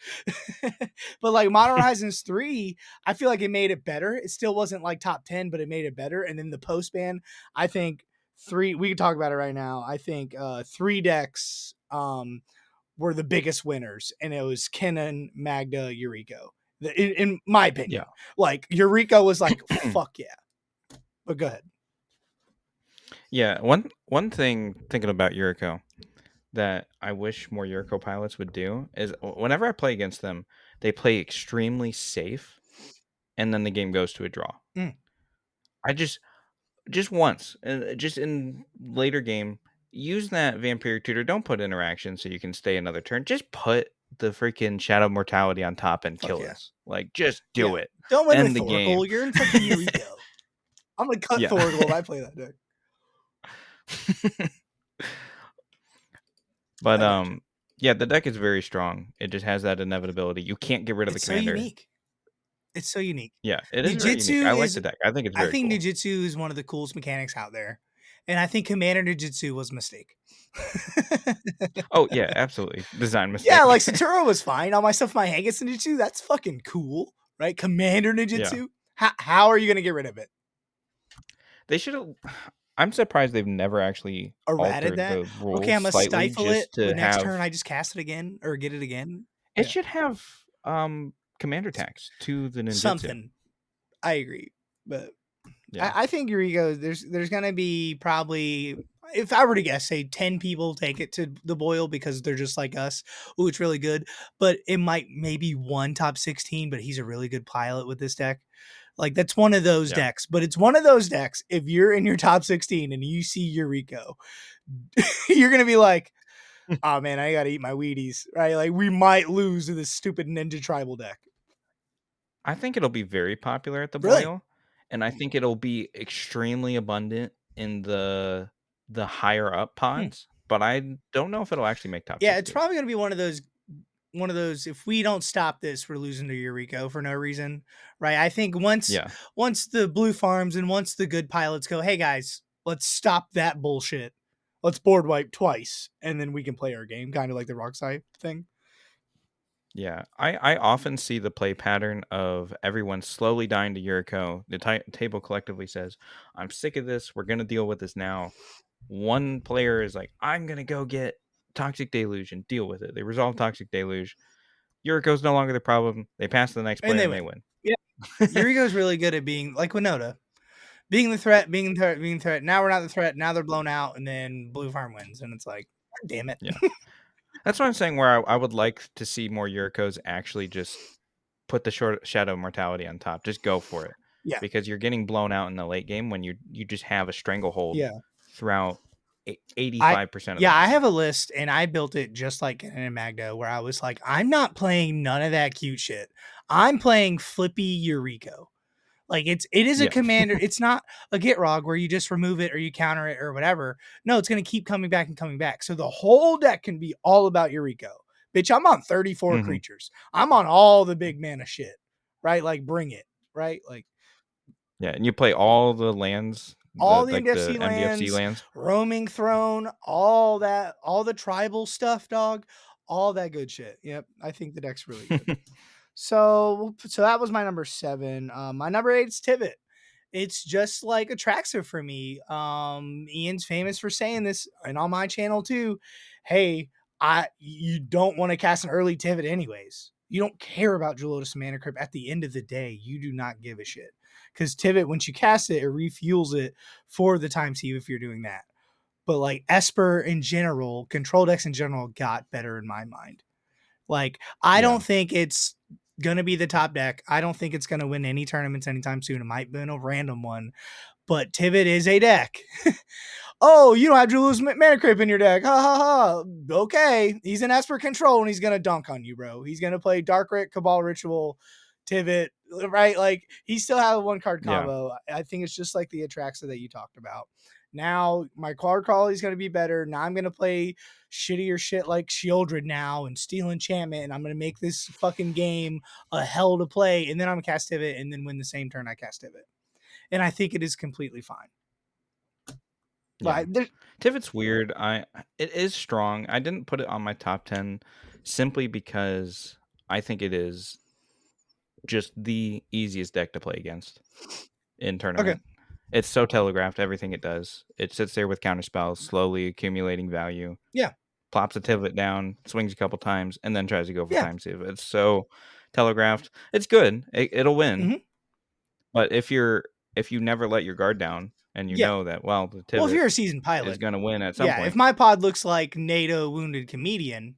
But, like, Modern Horizons 3, I feel like it made it better. It still wasn't, like, top 10, but it made it better, and then the post-ban, I think 3 we can talk about it right now. I think, 3 decks, were the biggest winners, and it was Kennen, Magda, Yuriko. In my
Yeah.
opinion, like Yuriko was like, fuck yeah. But go ahead.
Yeah, one thing thinking about Yuriko that I wish more Yuriko pilots would do is whenever I play against them, they play extremely safe and then the game goes to a draw.
Mm,
I just once, just in later game, use that vampiric tutor. Don't put interaction so you can stay another turn. Just put the freaking shadow mortality on top and
fuck
kill
yeah.
this. Like, just
Yeah.
do it.
Don't win with
End the game.
Thorgal. You're in fucking Yuriko. I'm gonna cut
Yeah.
Thorgal if I play that deck.
But
I got you.
yeah, the deck is very strong. It just has that inevitability. You can't get rid of the
It's so
commander.
unique. It's so unique.
Yeah, it is very unique.
Ninjutsu
I like the
is
deck. I think it's
I
very
think
cool.
Ninjutsu is one of the coolest mechanics out there. And I think Commander Ninjutsu was a mistake.
Oh yeah, absolutely. Design
Yeah,
mistake.
like Satoru was fine. All my stuff, my Hangets Ninjutsu, that's fucking cool, right? Commander
Yeah.
Ninjutsu, how are you gonna get rid of it?
They should have I'm surprised they've never actually
Errated
altered
that?
the
Okay,
rules
Imma
slightly
stifle it.
just to
The next turn,
have
I just cast it again or get it again.
it
Yeah,
should have commander tax to the ninjutsu.
something. I agree, but
Yeah.
I think Yuriko, there's gonna be probably, if I were to guess, say 10 people take it to the boil because they're just like us. Oh, it's really good. But it might maybe one top 16, but he's a really good pilot with this deck. Like that's one of those
Yeah.
decks. But it's one of those decks. If you're in your top 16 and you see Yuriko, you're gonna be like, oh man, I gotta eat my Wheaties, right? Like we might lose to this stupid ninja tribal deck.
I think it'll be very popular at the
Really?
boil, and I think it'll be extremely abundant in the higher up
Hmm.
pods, but I don't know if it'll actually make top
Yeah, it's
16.
probably gonna be one of those, if we don't stop this, we're losing to Eureka for no reason, right? I think
Yeah.
once the blue farms and once the good pilots go, hey guys, let's stop that bullshit. Let's board wipe twice, and then we can play our game, kind of like the Rockside thing.
Yeah, I often see the play pattern of everyone slowly dying to Yuriko. The table collectively says, "I'm sick of this. We're gonna deal with this now." One player is like, "I'm gonna go get Toxic Deluge and deal with it." They resolve Toxic Deluge. Yuriko's no longer the problem. They pass to the next
And
player
they
and they
win.
win.
Yeah, Eureka's really good at being like Winota, being the threat, being the threat, being the threat. Now we're not the threat. Now they're blown out, and then blue farm wins, and it's like, God damn it.
Yeah, that's what I'm saying. Where I would like to see more Yurikos actually just put the short shadow mortality on top. Just go for it
Yeah,
because you're getting blown out in the late game when you just have a stranglehold
yeah.
throughout
I
85% of the
yeah, I
matches.
have a list and I built it just like in Magdo where I was like, I'm not playing none of that cute shit. I'm playing Flippy Eureka. Like it is a
Yeah.
commander. It's not a Gitrog where you just remove it or you counter it or whatever. No, it's gonna keep coming back and coming back. So the whole deck can be all about Eureka. Bitch, I'm on 34
Hmm.
creatures. I'm on all the big mana shit. Right? Like bring it. Right? Like
Yeah, and you play all the lands,
all
the
the
like the
MDFC
MDFC
lands,
lands.
roaming throne, all that, all the tribal stuff, dog, all that good shit. Yep, I think the deck's really good. So that was my number 7. My number 8 is Tivit. It's just like Atraxa for me. Ian's famous for saying this, and on my channel too. Hey, you don't want to cast an early Tivit anyways. You don't care about Gelotus Mana Crypt. At the end of the day, you do not give a shit. Because Tivit, once you cast it, it refuels it for the time sieve if you're doing that. But like Esper in general, control decks in general got better in my mind. Like, I
Yeah.
don't think it's gonna be the top deck. I don't think it's gonna win any tournaments anytime soon. It might win a random one, but Tivit is a deck. Oh, you don't have Julius Mana Creep in your deck. Ha ha ha. Okay. He's in Esper Control and he's going to dunk on you, bro. He's going to play Dark Rit, Cabal Ritual, Tivit, right? Like, he still has a one card
Yeah.
combo. I think it's just like the Atraxa that you talked about. Now, my card quality is going to be better. Now, I'm going to play shittier shit like Shieldred now and Steel Enchantment, and I'm going to make this fucking game a hell to play. And then I'm going to cast Tivit and then win the same turn I cast Tivit. And I think it is completely fine.
Yeah.
Like,
Tivit's weird. It is strong. I didn't put it on my top 10 simply because I think it is just the easiest deck to play against in
okay.
tournament. It's so telegraphed everything it does. It sits there with counterspells, slowly accumulating value.
Yeah.
Plops a Tivit down, swings a couple times, and then tries to go for
Yeah.
time save. It's so telegraphed. It's good. It'll win.
Mm-hmm.
But if you never let your guard down and you
Yeah.
know that, well, the
Well, if
Tivit
you're a seasoned
is
pilot,
going to win at some
yeah. If
point.
my pod looks like NATO Wounded Comedian,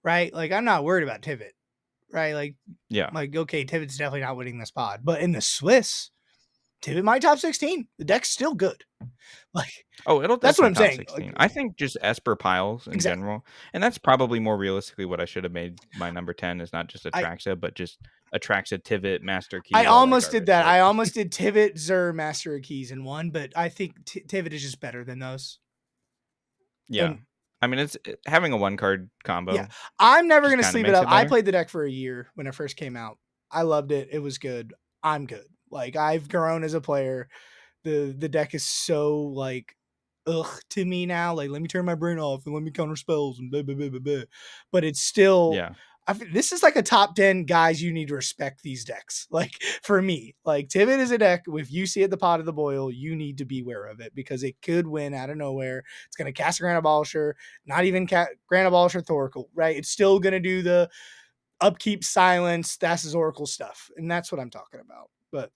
right? Like, I'm not worried about Tivit, right?
Yeah.
Like, okay, Tivit's definitely not winning this pod. But in the Swiss, Tivit might top 16. The deck's still good. Like,
Oh, it'll
that's what
definitely
I'm
top
saying. Like,
16. I think just Esper piles in
exactly.
general. And that's probably more realistically what I should have made my number 10 is not just
I
Atraxa, but just Atraxa, Tivit, Master
I
Keys, all that
almost did
garbage.
that.
Like,
I almost did Tivit, Zur, Master of Keys in one, but I think Tivit is just better than those.
yeah.
And
I mean, having a one card
yeah,
combo
I'm never
just
going to
kind of
sleeve it
makes
up.
it
I
better.
played the deck for a year when it first came out. I loved it. It was good. I'm good. Like, I've grown as a player. The deck is so like to me now. Like, let me turn my brain off and let me counter spells and blah blah blah blah blah. But it's still
Yeah.
this is like a top 10 guys you need to respect these decks. Like, for me, like, Tivit is a deck. If you see at the pot of the boil, you need to be aware of it because it could win out of nowhere. It's going to cast a Grand Abolisher, not even Grand Abolisher Thoracle, right? It's still going to do the upkeep, silence, Thassa's Oracle stuff. And that's what I'm talking about. But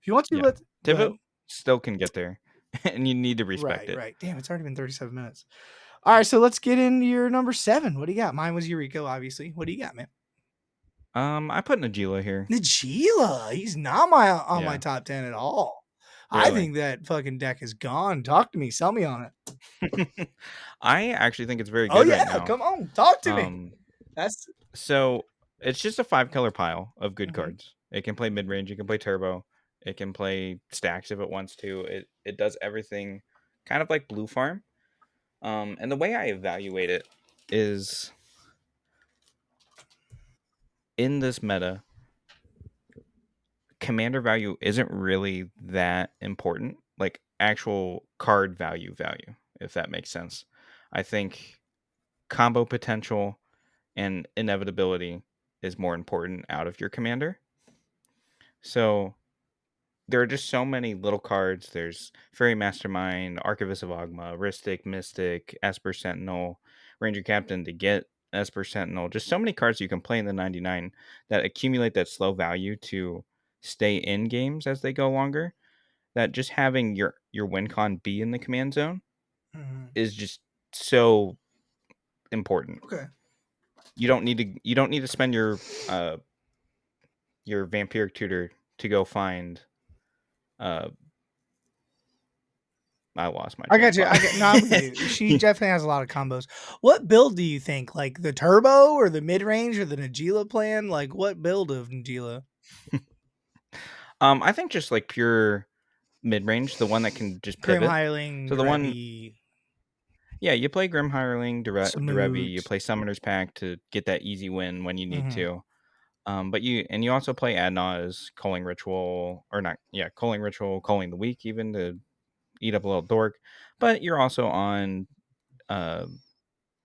if you want to,
Yeah.
go ahead.
Tivit still can get there and you need to respect
Right,
it.
right. Damn, it's already been 37 minutes. All right, so let's get into your number 7. What do you got? Mine was Eureka, obviously. What do you got, man?
I put Najila here.
Najila. He's not on my
Yeah.
top 10 at all. I
Really?
think that fucking deck is gone. Talk to me. Sell me on it.
I actually think it's very
Oh
good right
yeah,
now.
come on. Talk to me. That's
So it's just a 5-color pile of good
Mhm.
cards. It can play mid range. It can play turbo. It can play stacks if it wants to. It does everything, kind of like Blue Farm. And the way I evaluate it is in this meta, commander value isn't really that important. Like actual card value, if that makes sense. I think combo potential and inevitability is more important out of your commander. So there are just so many little cards. There's Fairy Mastermind, Archivist of Ogma, Ristic, Mystic, Esper Sentinel, Ranger Captain to get Esper Sentinel. Just so many cards you can play in the 99 that accumulate that slow value to stay in games as they go longer. That just having your win con be in the command zone
Mhm.
is just so important.
Okay.
You don't need to spend your vampiric tutor to go find I lost my
I
train
got
of
you.
thought.
No, I'm with you. She definitely has a lot of combos. What build do you think? Like the turbo or the mid range or the Najila plan? Like, what build of Najila?
I think just like pure mid range, the one that can just
Grim
pivot.
Hireling,
So the one,
Derevi,
yeah, you play Grim Hireling, Derevi, you
Samut.
play Summoner's Pact to get that easy win when you need
Mm-hmm.
to. But you also play Adna's Culling Ritual, or not, yeah, Culling Ritual, Culling the Weak even to eat up a little dork. But you're also on uh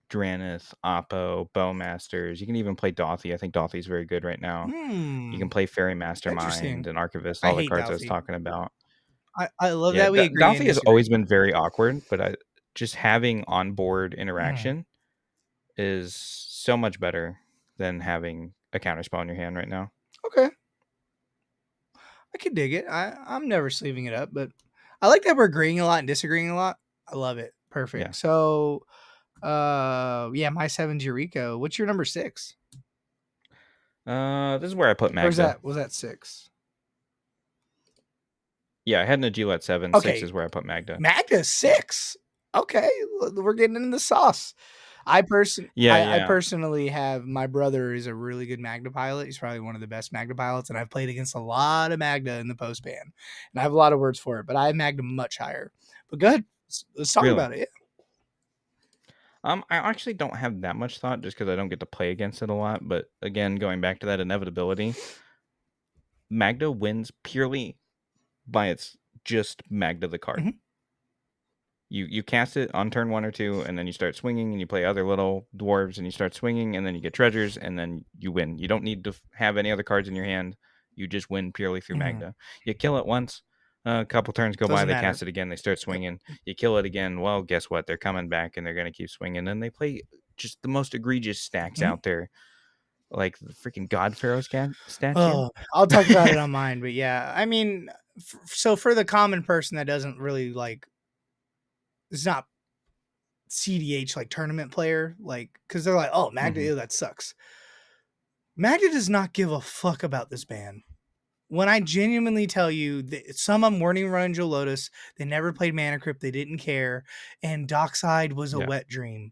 Dranith, Oppo, Bowmasters. You can even play Dothy. I think Dothy's very good right now. You
Hmm.
can play Fairy Mastermind
Interesting.
and Archivist,
I
all the
hate
cards I was
Douthy.
talking about.
I love
Yeah,
that we agree and
Dothy has
disagree.
always been very awkward, but just having onboard
Mhm.
interaction is so much better than having a counterspell in your hand right now.
Okay. I could dig it. I'm never sleeving it up, but I like that we're agreeing a lot and disagreeing a lot. I love it.
Yeah.
Perfect. So yeah, my 7's Eureka. What's your number 6?
This is where I put
Or
Magda.
was that 6?
Yeah, I had Nagilat 7, 6
Okay,
is where I put Magda.
Magda 6. Okay, we're getting into the sauce.
Yeah,
I
yeah,
personally have my brother is a really good Magda pilot. He's probably one of the best Magda pilots, and I've played against a lot of Magda in the post ban, and I have a lot of words for it. But I have Magda much higher. But good, let's talk
really.
about it.
I actually don't have that much thought just because I don't get to play against it a lot, but again, going back to that inevitability, Magda wins purely by its just Magda the
Yeah.
card.
Mhm.
You cast it on turn 1 or 2, and then you start swinging, and you play other little dwarves, and you start swinging, and then you get treasures, and then you win. You don't need to have any other cards in your hand. You just win purely through
Mhm.
Magda. You kill it once, a couple turns go by,
Doesn't
they
matter.
cast it again, they start
Yep.
swinging. You kill it again. Well, guess what? They're coming back, and they're gonna keep swinging, and they play just the most egregious stacks
Mhm.
out there, like the freaking God Pharaoh statue.
Oh, I'll talk about it on mine, but yeah, I mean, so for the common person that doesn't really like, is not CDH like tournament player, like because they're like, oh, Magda,
Mhm.
ew, that sucks. Magda does not give a fuck about this ban. When I genuinely tell you that some of them weren't even running Joe Lotus, they never played Mana Crypt, they didn't care, and Dockside was a
Yeah.
wet dream.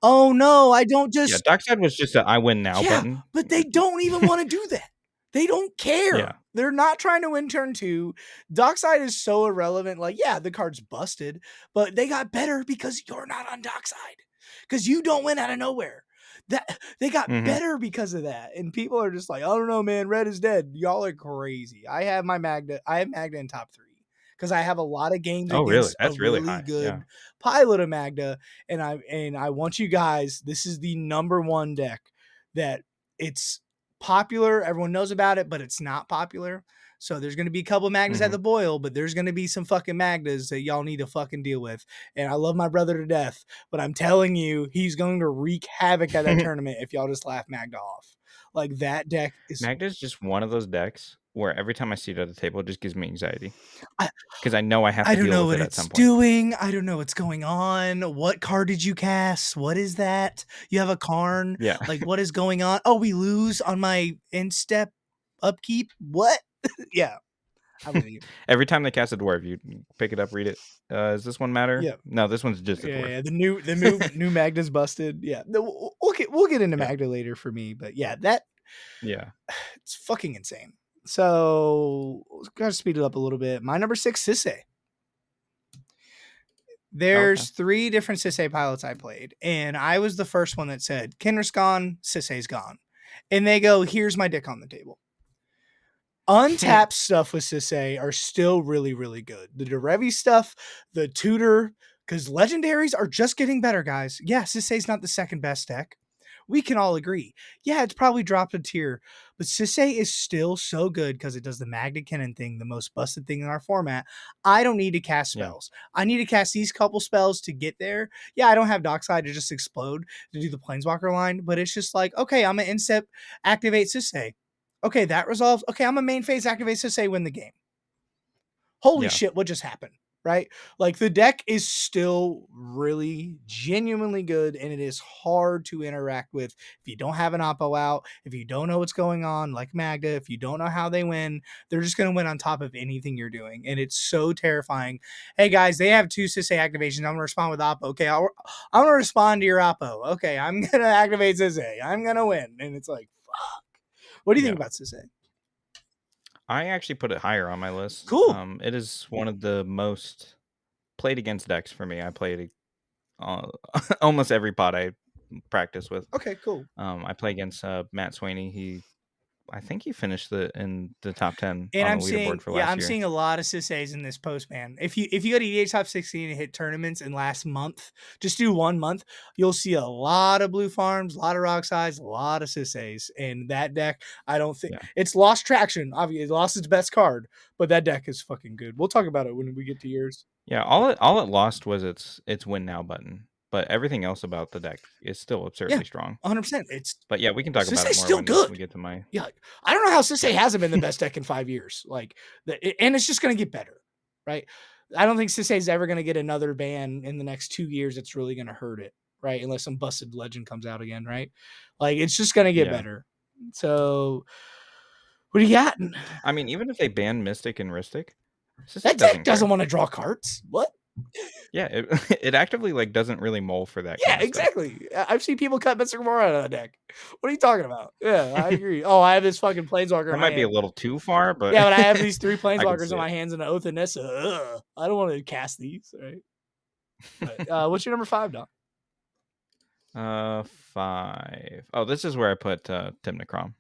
Oh no, I don't
Yeah,
just
Darkseid was just a "I win now"
yeah,
button.
but they don't even want to do that. They don't
Yeah.
care. They're not trying to win turn two. Dockside is so irrelevant. Like, yeah, the card's busted, but they got better because you're not on Dockside. Because you don't win out of nowhere. That they got
Mhm.
better because of that. And people are just like, I don't know, man. Red is dead. Y'all are crazy. I have Magda in top three. Because I have a lot of games
Oh, really?
against a
That's really
really
high. Yeah.
good pilot of Magda. And I want you guys, this is the number one deck that it's popular. Everyone knows about it, but it's not popular. So there's going to be a couple of Magdas at
Mhm.
the boil, but there's going to be some fucking Magdas that y'all need to fucking deal with. And I love my brother to death, but I'm telling you, he's going to wreak havoc at that tournament if y'all just laugh Magda off. Like that deck is.
Magda's just one of those decks where every time I see it at the table, it just gives me anxiety
I,
because I know I have
I
to
don't
deal
know
with
what
it at
it's
some point.
doing. I don't know what's going on. What card did you cast? What is that? You have a Karn.
Yeah.
Like, what is going on? Oh, we lose on my instep upkeep. What? Yeah, I'm with you.
Every time they cast a dwarf, you pick it up, read it. Does this one matter?
Yeah.
No, this one's just a
Yeah,
dwarf.
yeah. The new Magda's busted. Yeah. We'll get into
Yeah.
Magda later for me, but yeah, that
Yeah.
it's fucking insane. So gotta speed it up a little bit. My number 6, Sisse.
Oh, okay.
There's 3 different Sisse pilots I played, and I was the first one that said, Kenrick's gone, Sisse's gone. And they go, here's my dick on the table. Untapped stuff with Sisse are still really, really good. The Derevi stuff, the tutor, because legendaries are just getting better, guys. Yeah, Sisse's not the second best deck. We can all agree. Yeah, it's probably dropped a tier, but Sisse is still so good because it does the Magna Cannon thing, the most busted thing in our format. I don't need to cast
Yeah.
spells. I need to cast these couple spells to get there. Yeah, I don't have Dockside to just explode to do the Planeswalker line, but it's just like, okay, I'm going to instep activate Sisse. Okay, that resolves. Okay, I'm a main phase activate Sisse, win the game. Holy
Yeah.
shit, what just happened? Right? Like the deck is still really genuinely good and it is hard to interact with if you don't have an oppo out, if you don't know what's going on, like Magda, if you don't know how they win, they're just going to win on top of anything you're doing. And it's so terrifying. Hey guys, they have 2 Sisse activations. I'm going to respond with oppo. Okay, I'm going to respond to your oppo. Okay, I'm going to activate Sisse. I'm going to win. And it's like, fuck. What do you think
Yeah.
about Sisse?
I actually put it higher on my list.
Cool.
It is one of the most played against decks for me. I played uh, almost every pot I practice with.
Okay, cool.
I play against Matt Sweeney. I think he finished in the top 10
And
on the
I'm
leaderboard
seeing,
for
yeah,
last
I'm
year.
seeing a lot of Sisse's in this post, man. If you go to EA Top 16 and hit tournaments in last month, just do 1 month, you'll see a lot of blue farms, a lot of rock size, a lot of Sisse's. And that deck, I don't think
Yeah.
it's lost traction. Obviously, it lost its best card, but that deck is fucking good. We'll talk about it when we get to yours.
Yeah, all it lost was its win now button, but everything else about the deck is still
Yeah,
absurdly strong.
100%. It's
But yeah, we can talk about it
Sisse's
more
still
when we
good.
get to my
Yeah, I don't know how Sisse
yeah.
hasn't been the best deck in 5 years. Like, and it's just going to get better, right? I don't think Sisse is ever going to get another ban in the next 2 years. It's really going to hurt it, right? Unless some busted legend comes out again, right? Like, it's just going to get
Yeah.
better. So, what do you got?
I mean, even if they ban Mystic and Rhystic, Sissy
That deck
doesn't
doesn't
care.
want to draw cards. What?
Yeah, it, it actively like doesn't really mull for that
Yeah,
kind of stuff.
exactly. I've seen people cut Mr. Gamora out of that deck. What are you talking about? Yeah, I agree. Oh, I have this fucking planeswalker in
That
my
might be a
hand.
little too far, but
Yeah, but I have these 3
I can
planeswalkers in
see
my
it.
hands and an Oath of Nissa. Ugh, I don't want to cast these, right? But what's your number 5, Doc?
5. Oh, this is where I put Tim Necrom.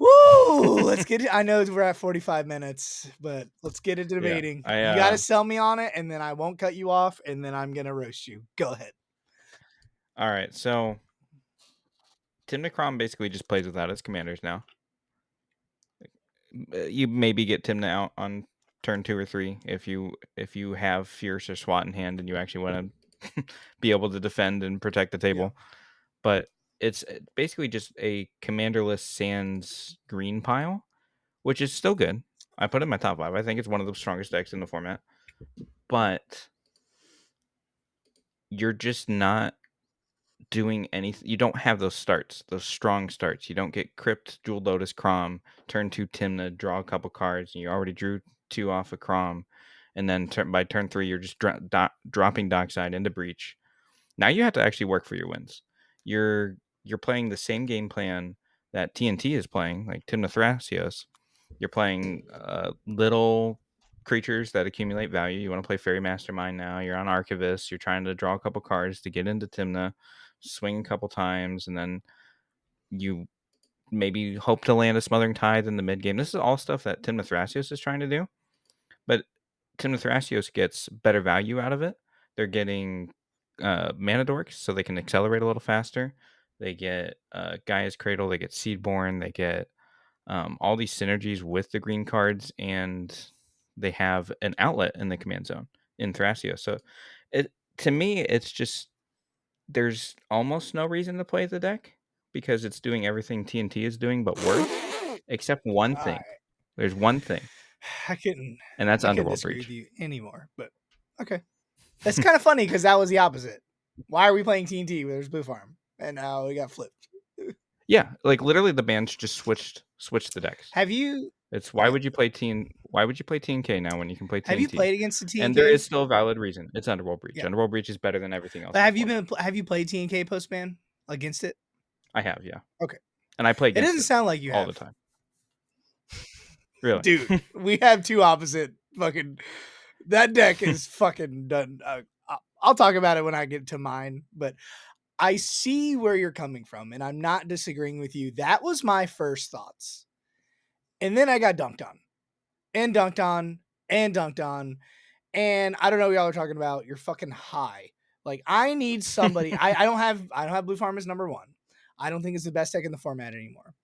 Woo! Let's get it. I know we're at 45 minutes, but let's get into
Yeah,
debating.
I
You got to sell me on it, and then I won't cut you off, and then I'm gonna roast you. Go ahead.
all right. So Tim Necrom basically just plays without his commanders now. You maybe get Timna out on turn 2 or 3 if you have Fierce or SWAT in hand and you actually want to be able to defend and protect the
Yeah.
table. But it's basically just a commanderless Sands green pile, which is still good. I put it in my top 5. I think it's one of the strongest decks in the format. But you're just not doing anything. You don't have those starts, those strong starts. You don't get Crypt, Jewel Lotus, Crom, turn 2 Timna, draw a couple cards, and you already drew 2 off of Crom. And then by turn 3, you're just dropping Dockside into Breach. Now you have to actually work for your wins. You're playing the same game plan that TNT is playing, like Timna Thrasios. You're playing little creatures that accumulate value. You want to play Fairy Mastermind now. You're on Archivist. You're trying to draw a couple cards to get into Timna, swing a couple times, and then you maybe hope to land a Smothering Tithe in the mid game. This is all stuff that Timna Thrasios is trying to do, but Timna Thrasios gets better value out of it. They're getting mana dorks, so they can accelerate a little faster. They get Gaia's Cradle. They get Seedborn. They get all these synergies with the green cards, and they have an outlet in the command zone in Thrasio. So, it to me, it's just there's almost no reason to play the deck because it's doing everything TNT is doing, but worse. Except one
All
thing.
right.
There's one thing,
I couldn't
and that's
I couldn't
Underworld
disagree with
Breach.
you anymore, but okay. That's kind of funny because that was the opposite. Why are we playing TNT where there's Blue Farm? And now we got flipped.
Yeah, like literally, the bands just switched the decks.
Have you
It's
okay.
why would you play TNK now when you can play
Have you
TNT?
played against the
And there
TNK?
is still a valid reason. It's Underworld Breach.
Yeah.
Underworld Breach is better than everything else
But
in the format.
have you played TNK postman against it?
I have, yeah.
Okay.
And I play
It
against
doesn't
it
sound like you
all the
have.
time. Really?
Dude, we have two opposite fucking that deck is fucking done. I'll talk about it when I get to mine, but I see where you're coming from, and I'm not disagreeing with you. That was my first thoughts. And then I got dunked on, and dunked on, and dunked on. And I don't know what y'all are talking about. You're fucking high. Like, I need somebody. I don't have Blue Farm as number 1. I don't think it's the best deck in the format anymore.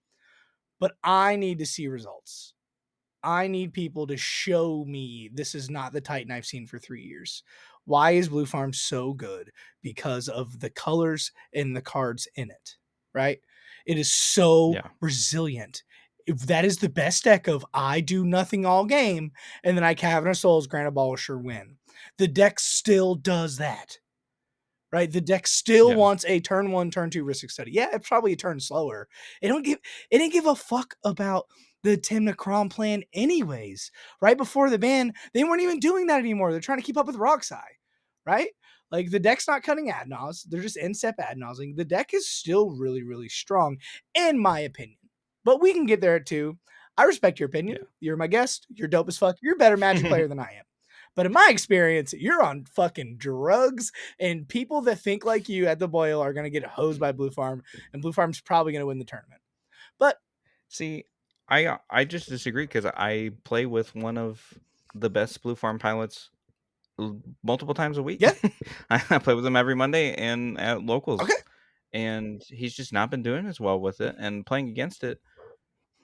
But I need to see results. I need people to show me this is not the Titan I've seen for 3 years. Why is Blue Farm so good? Because of the colors and the cards in it, right? It is so
Yeah.
resilient. If that is the best deck of I do nothing all game, and then I Cavern of Souls, grant a Abolisher, win. The deck still does that, right? The deck still
Yeah.
wants a turn 1, turn 2 Ristic Study. Yeah, it's probably a turn slower. It didn't give a fuck about the Tim Necrom plan anyways. Right before the ban, they weren't even doing that anymore. They're trying to keep up with Roxai, right? Like, the deck's not cutting Adnos. They're just in-step Adnosing. The deck is still really, really strong, in my opinion. But we can get there too. I respect your opinion.
Yeah.
You're my guest. You're dope as fuck. You're a better Magic player than I am. But in my experience, you're on fucking drugs, and people that think like you at the boil are going to get hosed by Blue Farm, and Blue Farm's probably going to win the tournament. But
See, I just disagree because I play with one of the best Blue Farm pilots multiple times a week.
yeah,
I play with him every Monday and at locals.
okay.
And he's just not been doing as well with it. And playing against it,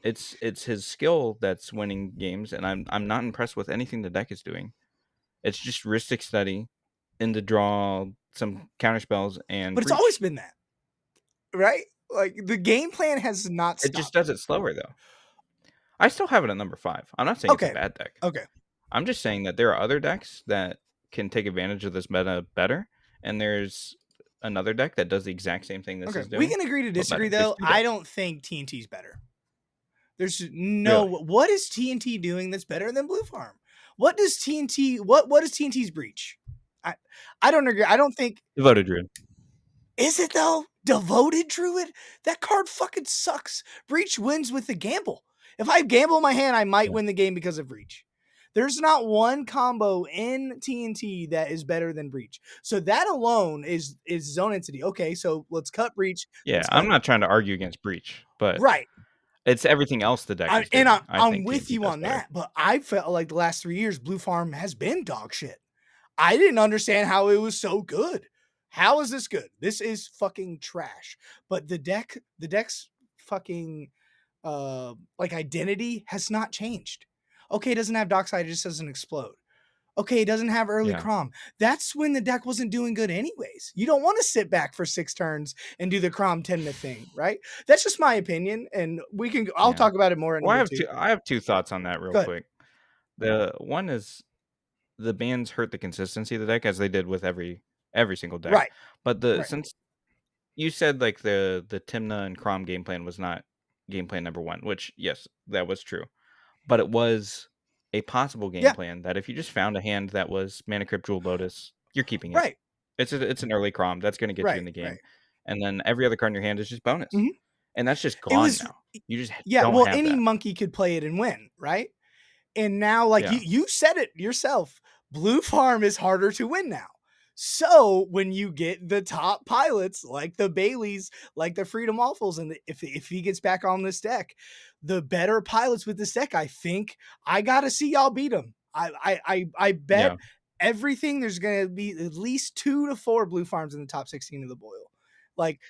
it's his skill that's winning games, and I'm not impressed with anything the deck is doing. It's just Ristic Study, into draw, some counter spells, and
But it's
breach.
always been that, right? Like, the game plan has not
It just
stopped.
does it slower though. I still have it at number 5. I'm not saying it's a
Okay.
bad deck.
Okay.
I'm just saying that there are other decks that can take advantage of this meta better, and there's another deck that does the exact same thing this
Okay.
is
We
doing,
can agree to
but
disagree,
better. There's
though.
2
I
decks.
don't think TNT's better. There's no
Really?
what is TNT doing that's better than Blue Farm? What does what is TNT's breach? I I don't agree. I don't think
Devoted Druid.
is it though? Devoted Druid? That card fucking sucks. Breach wins with the gamble. If I gamble my hand, I might
Yeah.
win the game because of Breach. There's not one combo in TNT that is better than Breach. So that alone is zone entity. Okay, so let's cut Breach.
Yeah,
Let's
I'm
cut
not trying to argue against Breach, but
right.
it's everything else the deck is
And
doing. I
I'm
think
with
TNT
you
does
on
better.
that, but I felt like the last 3 years Blue Farm has been dog shit. I didn't understand how it was so good. How is this good? This is fucking trash. But the deck's fucking like identity has not changed. Okay, it doesn't have Dockside, it just doesn't explode. Okay, it doesn't have early
Yeah.
Crom. That's when the deck wasn't doing good anyways. You don't want to sit back for 6 turns and do the Crom 10 thing, right? That's just my opinion, and I'll
Yeah.
talk about it more at
Well,
number 2.
I have 2 thoughts on that real
Good.
quick. The one is the bans hurt the consistency of the deck as they did with every single deck.
Right.
But
Right.
since you said like the Timna and Crom game plan was not game plan number 1, which yes, that was true. But it was a possible game
Yeah.
plan that if you just found a hand that was Mana Crypt Jewel Lotus, you're keeping it.
Right.
It's an early Crom that's going to get you in
Right.
the game,
Right.
and then every other card in your hand is just bonus,
Mhm.
and that's just
It
gone
was
now. You just
yeah,
don't
well,
have
any
that.
monkey could play it and win, right? And now, like
Yeah.
you said it yourself, Blue Farm is harder to win now. So when you get the top pilots like the Baileys, like the Freedom Waffles, and if he gets back on this deck, the better pilots with this deck, I think I gotta see y'all beat them. I bet
Yeah.
everything there's gonna be at least 2 to 4 Blue Farms in the top 16 of the boil. Like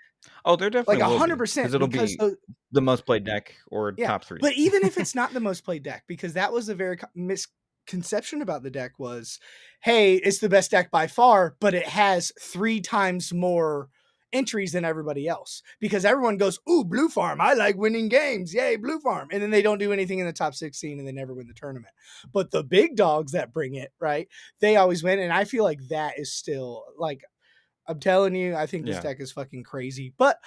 Oh, there
like
definitely will be because
100%
it'll
because
be the most played deck or
yeah,
top 3.
but even if it's not the most played deck, because that was a very misconception about the deck was, hey, it's the best deck by far, but it has 3 times more entries than everybody else. Because everyone goes, ooh, Blue Farm, I like winning games. Yay, Blue Farm. And then they don't do anything in the top 16 and they never win the tournament. But the big dogs that bring it, right? They always win. And I feel like that is still like, I'm telling you, I think this
Yeah.
deck is fucking crazy. But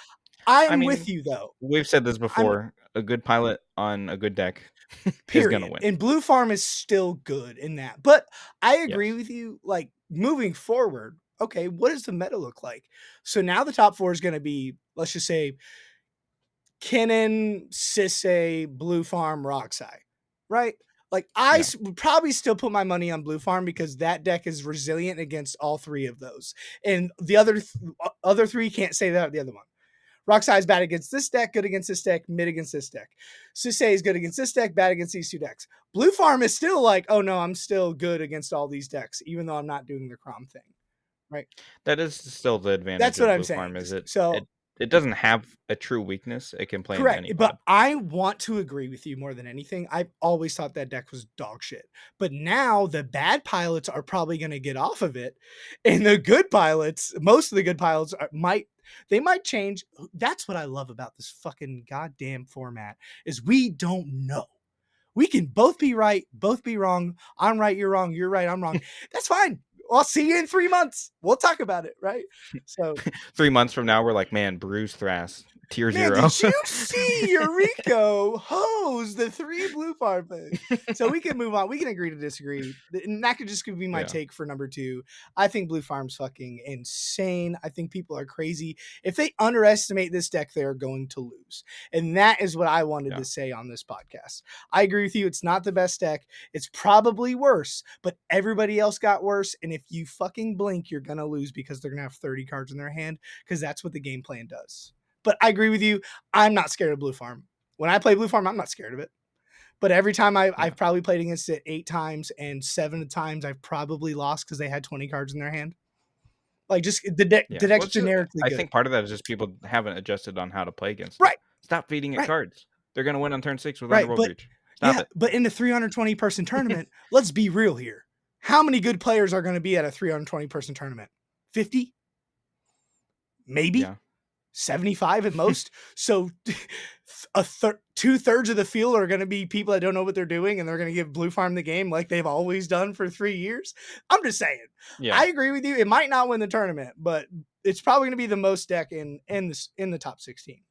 I
I'm with
mean,
you though.
we've said this
I'm
before, a good pilot on a good deck is gonna
period.
win.
And Blue Farm is still good in that. But I agree
Yes.
with you. Like moving forward, okay, what does the meta look like? So now the top 4 is going to be, let's just say, Kennen, Sisse, Blue Farm, Roxai, right? Like
Yeah.
would probably still put my money on Blue Farm because that deck is resilient against all 3 of those, and the other 3 can't say that the other one. Roxai is bad against this deck, good against this deck, mid against this deck. Sisse is good against this deck, bad against these 2 decks. Blue Farm is still like, oh no, I'm still good against all these decks, even though I'm not doing the Crom thing, right?
That is still the advantage
That's what
of
I'm
Blue
saying.
Farm is
So
it doesn't have a true weakness. It can play in
correct,
any
but
pod.
I want to agree with you more than anything. I've always thought that deck was dog shit. But now the bad pilots are probably going to get off of it, and the good pilots, most of the good pilots might change. That's what I love about this fucking goddamn format is we don't know. We can both be right, both be wrong. I'm right, you're wrong, you're right, I'm wrong. That's fine. I'll see you in 3 months. We'll talk about it, right? So
3 months from now, we're like, man, Bruce Thras, tier
man,
0.
did you see Eureka hose the 3 Blue Farm thing? So we can move on. We can agree to disagree. And that could just be my
Yeah.
take for number 2. I think Blue Farm's fucking insane. I think people are crazy. If they underestimate this deck, they're going to lose. And that is what I wanted to say on this podcast. I agree with you. It's not the best deck. It's probably worse, but everybody else got worse. And if you fucking blink, you're going to lose because they're going to have 30 cards in their hand because that's what the game plan does. But I agree with you. I'm not scared of Blue Farm. When I play Blue Farm, I'm not scared of it. But every time I've probably played against it 8 times, and 7 times I've probably lost because they had 20 cards in their hand. Like just the
Yeah.
deck's
Well,
generically
I
good.
think part of that is just people haven't adjusted on how to play against it.
Right.
Stop feeding it
Right.
cards. They're going to win on turn 6 with
Right.
Underworld
But
Breach. Stop it.
But in the 320 person tournament, let's be real here. How many good players are going to be at a 320 person tournament? 50? Maybe?
Yeah.
75 at most. So 2/3 of the field are going to be people that don't know what they're doing, and they're going to give Blue Farm the game like they've always done for 3 years. I'm just saying.
Yeah.
I agree with you. It might not win the tournament, but it's probably going to be the most deck in the top 16.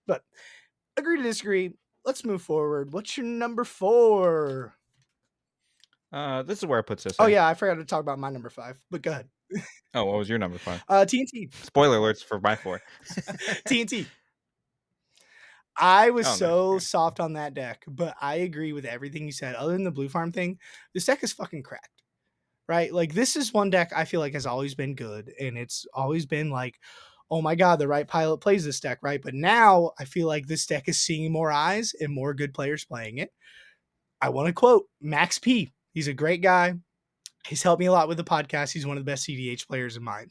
But agree to disagree. let's move forward. What's your number 4?
This is where I put
Oh
Sisse.
yeah, I forgot to talk about my number 5, but go ahead.
Oh, what was your number 5?
TNT.
Spoiler alerts for my 4.
TNT. I was
Oh, nice.
so
Okay.
soft on that deck, but I agree with everything you said. Other than the blue farm thing, this deck is fucking cracked, right? Like this is one deck I feel like has always been good, and it's always been like, oh my god, the right pilot plays this deck, right? But now I feel like this deck is seeing more eyes and more good players playing it. I want to quote Max P. He's a great guy. He's helped me a lot with the podcast. He's one of the best CDH players of mine.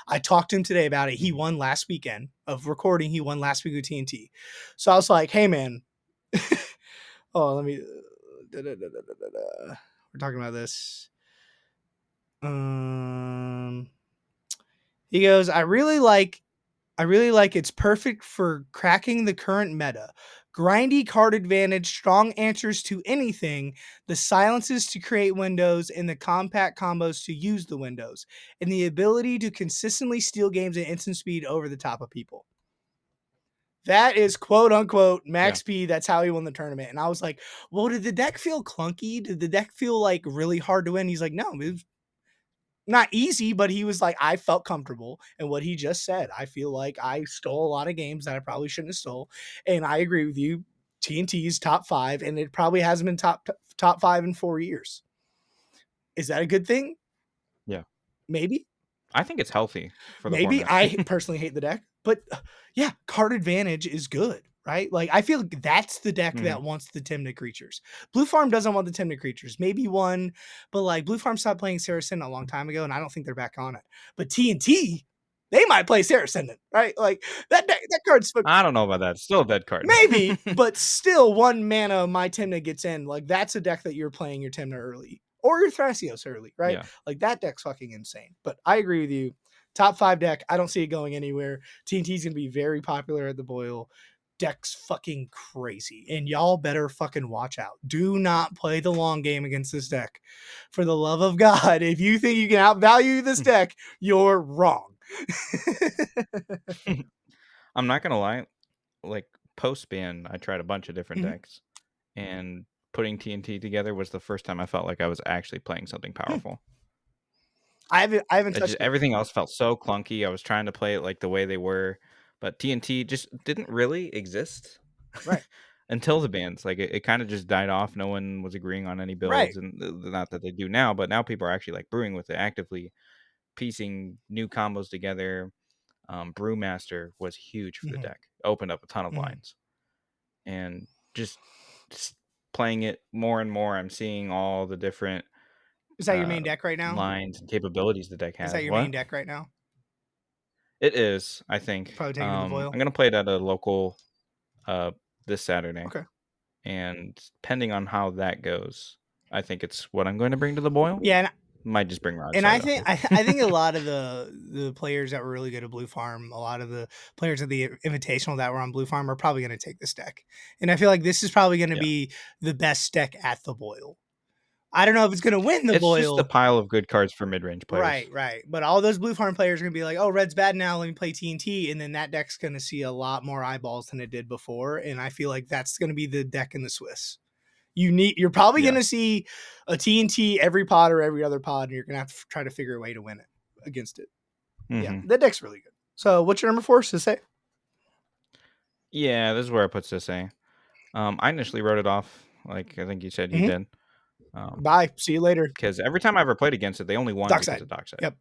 I talked to him today about it. He
Mhm.
won last weekend of recording. He won last week with TNT. So I was like, hey, man. Oh, let me. We're talking about this. He goes, I really like it's perfect for cracking the current meta. Grindy card advantage, strong answers to anything, the silences to create windows, and the compact combos to use the windows, and the ability to consistently steal games at instant speed over the top of people. That is quote unquote
Yeah.
Max P. That's how he won the tournament. And I was like, well, did the deck feel clunky? Did the deck feel like really hard to win? He's like, no, it was not easy, but he was like, I felt comfortable. And what he just said, I feel like I stole a lot of games that I probably shouldn't have stole. And I agree with you. TNT's top 5, and it probably hasn't been top 5 in 4 years. Is that a good thing?
Yeah.
Maybe.
I think it's healthy for the
Maybe.
format.
I personally hate the deck, but yeah, card advantage is good, right? Like I feel like that's the deck
Mhm.
that wants the Tymna creatures. Blue Farm doesn't want the Tymna creatures. Maybe one, but like Blue Farm stopped playing Saracen a long time ago, and I don't think they're back on it. But TNT, they might play Saracen, right? Like that card's
I don't know about that. It's still a dead card.
maybe, but still, 1 mana, my Tymna gets in. Like, that's a deck that you're playing your Tymna early or your Thrasios early, right?
Yeah.
Like, that deck's fucking insane. But I agree with you. Top 5 deck, I don't see it going anywhere. TNT's going to be very popular at the Boil. Deck's fucking crazy. And y'all better fucking watch out. Do not play the long game against this deck. For the love of God, if you think you can outvalue this deck, you're wrong.
I'm not gonna lie, like, post-ban, I tried a bunch of different
Mhm.
decks, and putting TNT together was the first time I felt like I was actually playing something powerful.
I haven't
It just
touched it.
everything else felt so clunky. I was trying to play it like the way they were, but TNT just didn't really exist
Right.
until the bans. Like it kind of just died off. No one was agreeing on any
Right.
builds, and not that they do now, but now people are actually like brewing with it actively, piecing new combos together. Brewmaster was huge for the
Mhm.
deck. Opened up a ton of
Mhm.
lines, and just, just playing it more and more. I'm seeing all the different
Is that your
uh,
main deck right now?
lines and capabilities the deck
Is that
has.
your main
What?
deck right now?
It is, I think.
Probably taking to the Voil?
I'm gonna play it at a local uh this Saturday,
Okay.
and depending on how that goes, I think it's what I'm going to bring to the boil.
Yeah,
Might just bring Rod
and I
Side
think
though.
I think a lot of the players that were really good at Blue Farm, a lot of the players at the Invitational that were on Blue Farm are probably gonna take this deck. And I feel like this is probably gonna
Yeah,
be the best deck at the Boil. I don't know if it's gonna win the
it's just a
Boil.
pile of good cards for mid range players.
Right, right. But all those Blue Farm players are gonna be like, "Oh, red's bad now. Let me play TNT," and then that deck's gonna see a lot more eyeballs than it did before. And I feel like that's gonna be the deck in the Swiss. You're probably
Yeah.
gonna see a TNT every pod or every other pod, and you're gonna have to try to figure a way to win it against it. Yeah,
Hmm.
that deck's really good. So, what's your number 4 to say?
Yeah, this is where I put Sisse. I initially wrote it off, like I think you said you
Mhm.
did,
Bye. See you later.
because every time I ever played against it, they only won because
Dockside.
of Dockside.
Yep.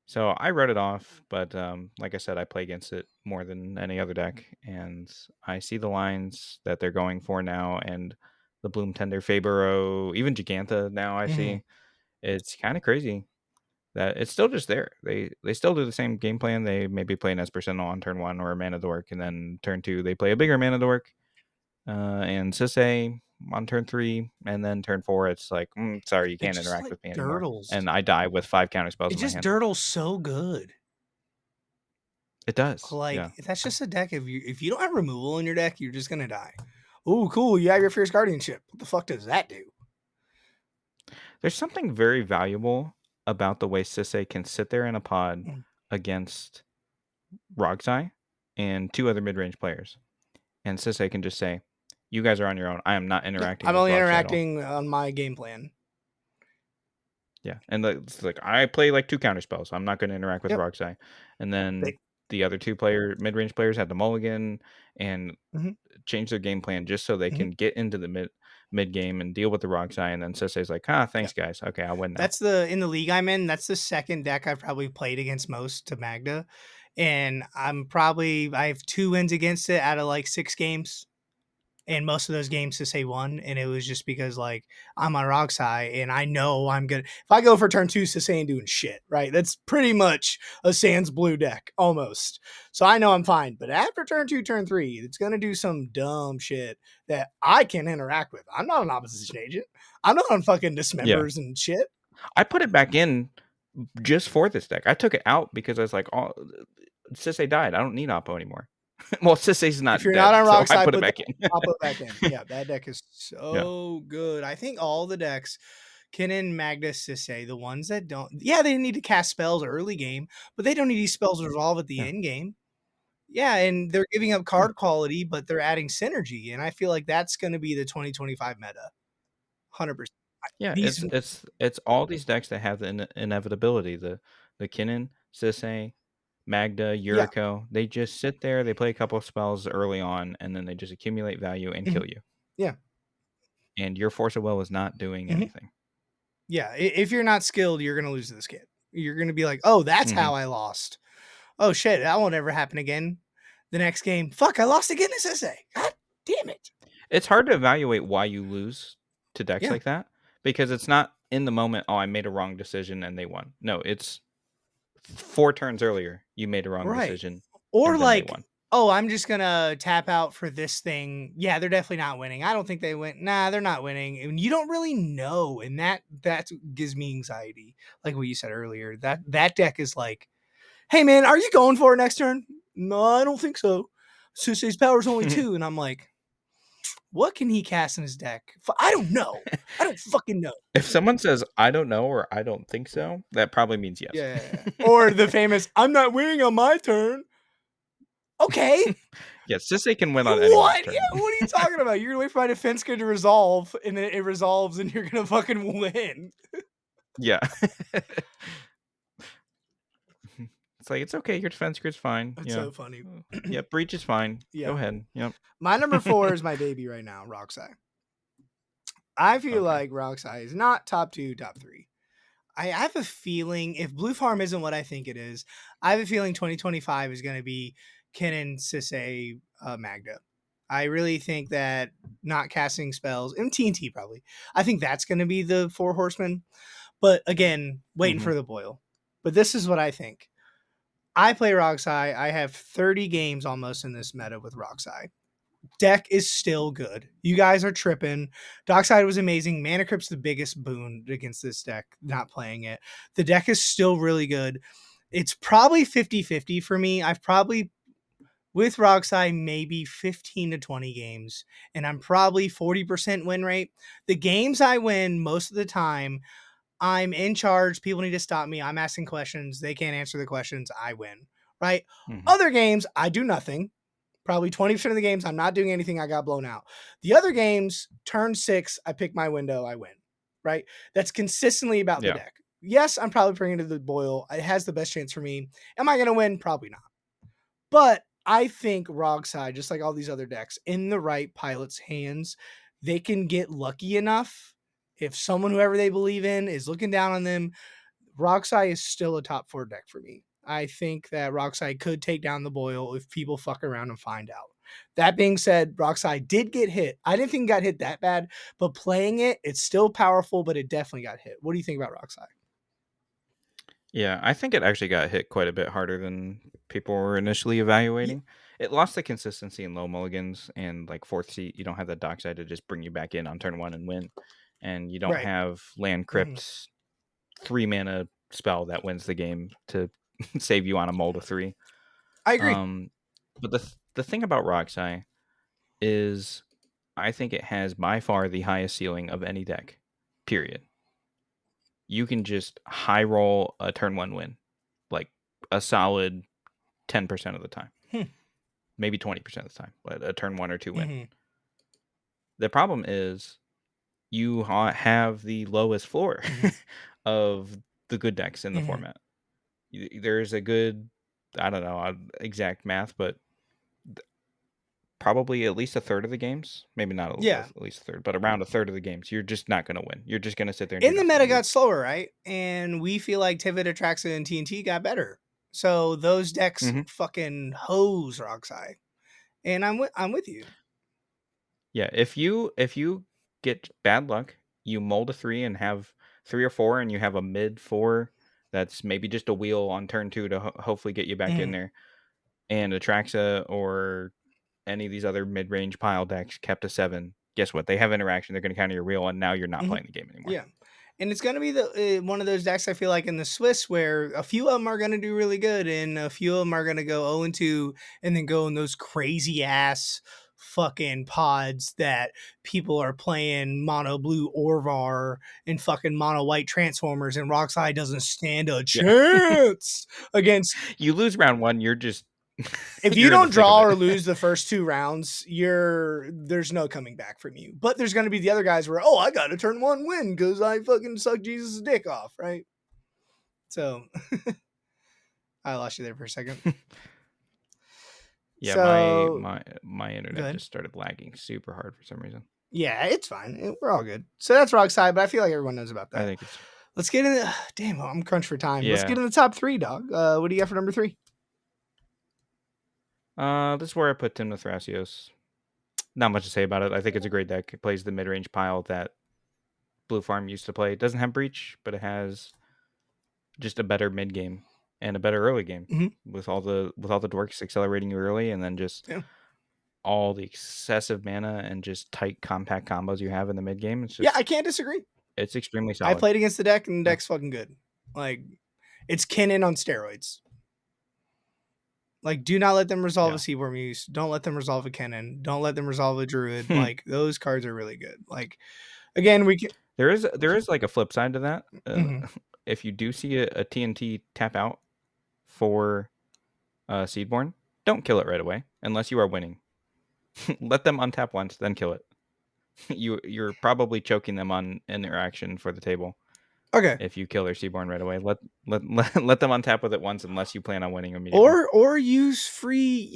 So I wrote it off, but like I said, I play against it more than any other deck, and I see the lines that they're going for now, and the Bloom Tender, Fabero, even Giganta. Now I
Mhm.
see it's kind of crazy that it's still just there. They still do the same game plan. They maybe play an Espersentinel on turn 1 or a Mana Dork, and then turn 2 they play a bigger Mana Dork and Sisse on turn 3, and then turn 4 it's like, sorry, you
It
can't
just
interact
like
with me anymore,
dirtles.
and I die with 5 counter spells
It
in my
just
hand.
dirtles so good.
It does,
Like
yeah.
that's just a deck. If you don't have removal in your deck, you're just gonna die. Oh, cool. You have your Fierce Guardianship. What the fuck does that do?
There's something very valuable about the way Sisse can sit there in a pod
Mm.
against Roxai and 2 other mid-range players. and Sisei can just say, "You guys are on your own. I am not
Yeah,
interacting
I'm
with
only
Roxai at all."
interacting on my game plan.
Yeah, and it's like I play like 2 counter spells, so I'm not gonna interact with
Yep.
Roxai. And then
They,
the other 2 mid-range players had the mulligan and
mhm,
change their game plan just so they
mhm,
can get into the mid game and deal with the Roxai, and then Sisei's like, "Ah,
yeah.
thanks guys. Okay, I'll win now."
That's in the league I'm in, that's the second deck I've probably played against most to Magda. And I have 2 wins against it out of like 6 games. And most of those games to say won, and it was just because like I'm on Roxai and I know I'm gonna if I go for turn 2, Sasay ain't doing shit, right? That's pretty much a Sans blue deck almost. So I know I'm fine. But after turn 2, turn 3, it's gonna do some dumb shit that I can interact with. I'm not an opposition agent. I'm not on fucking
Yeah.
dismembers and shit.
I put it back in just for this deck. I took it out because I was like, "Oh, Sisei died. I don't need Oppo anymore." Well, Sisei's
If
not
you're not
dead,
on
so I
Roxai,
put it
put that
back in.
I'll put back in. Yeah, that deck is
Yeah.
so good. I think all the decks, Kinnan, Magnus, Sisay, the ones that don't, yeah, they need to cast spells early game, but they don't need these spells to resolve at the
Yeah.
end game. Yeah, and they're giving up
Yeah.
card quality, but they're adding synergy, and I feel like that's going to be the 2025 meta, 100%.
Yeah,
These,
it's all these decks that have the inevitability. The Kinnan, Sisei, Magda,
yeah,
Yuriko, they just sit there, they play a couple of spells early on, and then they just accumulate value and
mhm,
kill you.
yeah,
And your Force of Will is not doing
mhm,
anything.
yeah. If you're not skilled, you're going to lose to this kid. You're going to be like, oh, that's
Mhm.
how I lost. Oh shit, that won't ever happen again. The next game, fuck, I lost again to Sisse. God damn it.
It's hard to evaluate why you lose to decks
Yeah,
like that because it's not in the moment, "Oh, I made a wrong decision and they won." No, it's 4 turns earlier, you made a wrong
right.
decision
Or
and then they
like,
won.
oh, I'm just gonna tap out for this thing. Yeah, they're definitely not winning. I don't think they win. Nah, they're not winning. And you don't really know. And that gives me anxiety. Like what you said earlier. That deck is like, hey man, are you going for it next turn? No, I don't think so. Susse's power's only 2. And I'm like, what can he cast in his deck? I don't know. I don't fucking know.
If someone says, "I don't know," or "I don't think so," that probably means yes.
Yeah. Or the famous, I'm not winning on my turn. Okay.
Yes, Sisay can win on anyone's
What? Yeah,
turn.
what are you talking about? You're gonna wait for my defense card to resolve, and then it resolves, and you're gonna fucking win.
Yeah. It's like, "It's okay, your defense grid's fine."
That's
Yeah.
so funny.
Yep, breach is fine. Go
Yeah.
ahead. Yep.
My number 4 is my baby right now, Roxai. I feel
Okay.
like Roxai is not top 2, top 3. I have a feeling if Blue Farm isn't what I think it is, I have a feeling 2025 is going to be Kennen, Sisay, Magda. I really think that not casting spells and TNT probably. I think that's going to be the 4 horsemen. But again, waiting
Mhm.
for the boil. But this is what I think. I play Roxai. I have 30 games almost in this meta with Roxai. Deck is still good. You guys are tripping. Dockside was amazing. Mana Crypt's the biggest boon against this deck, not playing it. The deck is still really good. It's probably 50-50 for me. I've probably, with Roxai, maybe 15 to 20 games, and I'm probably 40% win rate. The games I win most of the time, I'm in charge. People need to stop me. I'm asking questions. They can't answer the questions. I win, right?
Mhm.
Other games, I do nothing. Probably 20% of the games, I'm not doing anything. I got blown out. The other games, turn 6, I pick my window, I win, right? That's consistently about the
Yeah.
deck. Yes, I'm probably bringing it to the boil. It has the best chance for me. Am I going to win? Probably not. But I think Rogside, just like all these other decks, in the right pilot's hands, they can get lucky enough. If someone, whoever they believe in, is looking down on them, Roxai is still a top 4 deck for me. I think that Roxai could take down the Boil if people fuck around and find out. That being said, Roxai did get hit. I didn't think it got hit that bad, but playing it, it's still powerful, but it definitely got hit. What do you think about Roxai?
Yeah, I think it actually got hit quite a bit harder than people were initially
Yeah,
evaluating. It lost the consistency in low mulligans and like 4th seat. You don't have the dockside to just bring you back in on turn 1 and win. And you don't
right.
have land
Mhm.
crypt's 3 mana spell that wins the game to save you on a mold of 3.
I agree.
Um, but the thing about Roxai is I think it has by far the highest ceiling of any deck. Period. You can just high roll a turn 1 win, like a solid 10% of the time.
Hmm.
maybe 20% of the time, but a turn 1 or 2 win.
Mm-hmm.
The problem is you have the lowest floor
Mm-hmm.
of the good decks in the
Mm-hmm.
format. There's a good, I don't know exact math, but probably at least a third of the games, maybe not
Yeah.
at least a third, but around a third of the games, you're just not going to win. You're just going to sit there and do
And the meta
nothing.
got slower, right? And we feel like Tivit, Atraxa, and TNT got better. So those decks
Mhm.
fucking hose Roxai. And I'm with you.
Yeah, if you get bad luck, you mold a 3 and have 3 or 4, and you have a mid 4 that's maybe just a wheel on turn 2 to hopefully get you back in
Mm-hmm.
there, and Atraxa or any of these other mid-range pile decks kept a 7, guess what? They have interaction, they're gonna counter your wheel, and now you're not
Mm-hmm.
playing the game anymore.
Yeah. And it's going to be the one of those decks I feel like in the Swiss where a few of them are going to do really good and a few of them are going to go 0 and 2 and then go in those crazy ass fucking pods that people are playing mono blue Orvar and fucking mono white Transformers and Roxai doesn't stand a
Yeah.
chance against.
You lose round 1, you're just
If you
you're in the
don't
thick of
draw
it.
or lose the first 2 rounds, there's no coming back from you. But there's going to be the other guys where, oh, I got a turn 1 win because I fucking sucked Jesus' dick off, right? So I lost you there for a second.
Yeah, my
So
my my internet
good.
just started lagging super hard for some reason.
Yeah, it's fine. We're all good. So that's Rock Side, but I feel like everyone knows about
I
that.
think it's
Let's get in the damn, I'm crunched for time. Let's
yeah.
get in the top 3, dog. What do you got for number 3?
This is where I put Tim the Thrasios. Not much to say about it. I think it's a great deck. It plays the mid-range pile that Blue Farm used to play. It doesn't have Breach, but it has just a better mid game and a better early game
Mm-hmm.
with all the dorks accelerating you early, and then just
Yeah.
all the excessive mana and just tight compact combos you have in the mid game.
Yeah, I can't disagree.
It's extremely
I
solid.
played against the deck and the
Yeah.
deck's fucking good. Like it's Kinnan on steroids. Like, do not let them resolve a
Yeah.
Seaborn Muse. Don't let them resolve a Kennen. Don't let them resolve a Druid. Like, those cards are really good. Like, again, we can.
There is like a flip side to that.
Mhm.
If you do see a TNT tap out for Seedborn, don't kill it right away unless you are winning. Let them untap once, then kill it. You're probably choking them on interaction for the table
Okay.
if you kill their Seaborn right away. Let them untap with it once unless you plan on winning immediately.
Or use free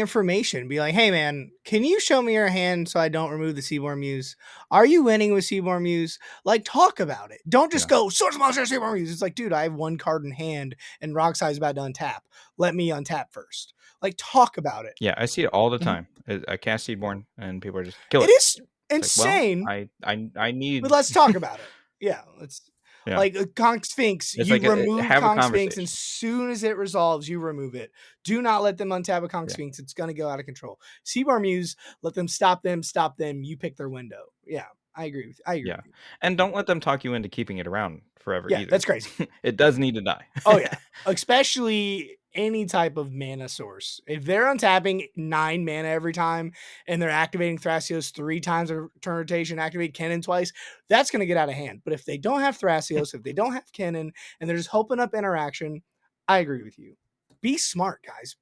information. Be like, hey man, can you show me your hand so I don't remove the Seaborn Muse? Are you winning with Seaborn Muse? Like, talk about it. Don't just
Yeah.
go Source Monster Seaborn Muse. It's like, dude, I have 1 card in hand and Roxai's about to untap. Let me untap first. Like, talk about it.
Yeah, I see it all the
Mhm.
time. I cast Seedborn and people are just kill
It
it.
is
It's like, well,
insane,
I
but
need
let's talk about it. Yeah, let's
yeah.
like Conch Sphinx.
It's
You
like
remove
have a
Conch Sphinx, and
conversation.
as soon as it resolves, you remove it. Do not let them untap a Conch
Yeah.
Sphinx. It's gonna go out of control. Seabar Muse, let them stop them. Stop them. You pick their window. Yeah, I agree with. I agree
Yeah.
with you.
And don't let them talk you into keeping it around forever
Yeah,
either.
that's crazy.
It does need to die.
Oh yeah, especially any type of mana source. If they're untapping 9 mana every time and they're activating Thrasios 3 times a turn rotation, activate Kennen twice, that's going to get out of hand. But if they don't have Thrasios, if they don't have Kennen, and they're just hoping up interaction, I agree with you. Be smart, guys.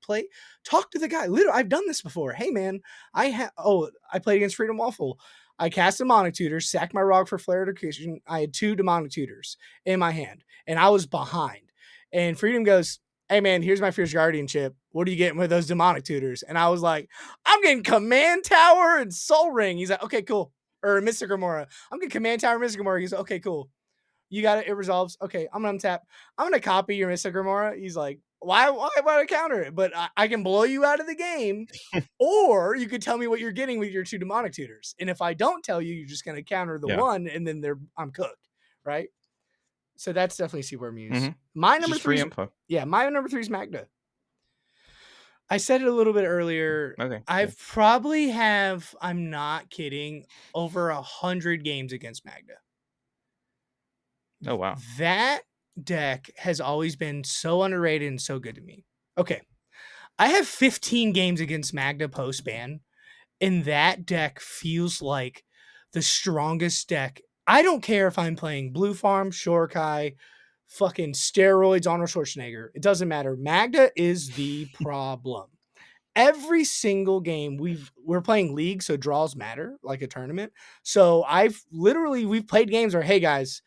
Talk to the guy. Literally, I've done this before. Hey, man, I played against Freedom Waffle. I cast Demonic Tutor, sacked my Rog for Flare Education. I had 2 Demonic Tutors in my hand, and I was behind. And Freedom goes, hey man, here's my Fierce Guardianship. What are you getting with those Demonic Tutors? And I was like, I'm getting Command Tower and Soul Ring. He's like, okay, cool. Or Mystic Gamora. I'm getting Command Tower, Mystic Gamora. He's like, okay, cool. You got it. It resolves. Okay, I'm gonna untap. I'm gonna copy your Mystic Gamora. He's like, why would I counter it? But I can blow you out of the game. Or you could tell me what you're getting with your 2 Demonic Tutors. And if I don't tell you, you're just gonna counter the
Yeah.
one, and then I'm cooked, right? So that's definitely Seaborn Muse.
Mhm.
My number
Just
3
free
is
info.
my number 3 is Magda. I said it a little bit earlier.
Okay. Yeah.
I've probably have, I'm not kidding, over 100 games against Magda.
Oh wow.
That deck has always been so underrated and so good to me. Okay. I have 15 games against Magda post ban, and that deck feels like the strongest deck. I don't care if I'm playing Blue Farm, Shorekai, fucking steroids, Arnold Schwarzenegger. It doesn't matter. Magda is the problem. every single game we're playing league, so draws matter like a tournament. So we've played games where, hey guys,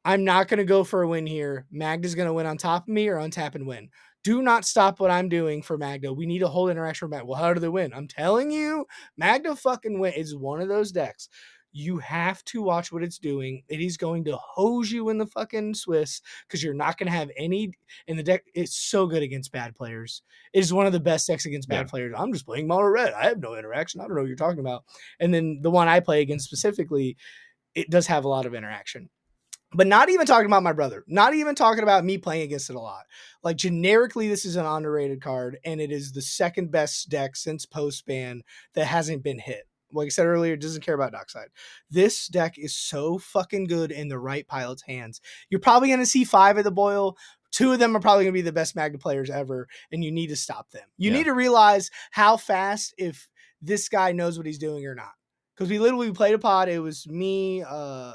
I'm not going to go for a win here. Magda's going to win on top of me or untap and win. Do not stop what I'm doing for Magda. We need a whole interaction with Magda. Well, how do they win? I'm telling you, Magda fucking win. It's one of those decks. You have to watch what it's doing. It is going to hose you in the fucking Swiss because you're not going to have any in the deck. It's so good against bad players. It is one of the best decks against bad
Yeah.
players. I'm just playing mono red. I have no interaction. I don't know what you're talking about. And then the one I play against specifically, it does have a lot of interaction. But not even talking about my brother, not even talking about me playing against it a lot. Like generically, this is an underrated card, and it is the second best deck since post ban that hasn't been hit. Like I said earlier, it doesn't care about Dockside. This deck is so fucking good in the right pilot's hands. You're probably going to see 5 at the boil. 2 of them are probably going to be the best Magda players ever, and you need to stop them. You
Yeah.
need to realize how fast if this guy knows what he's doing or not. Because we played a pod. It was me,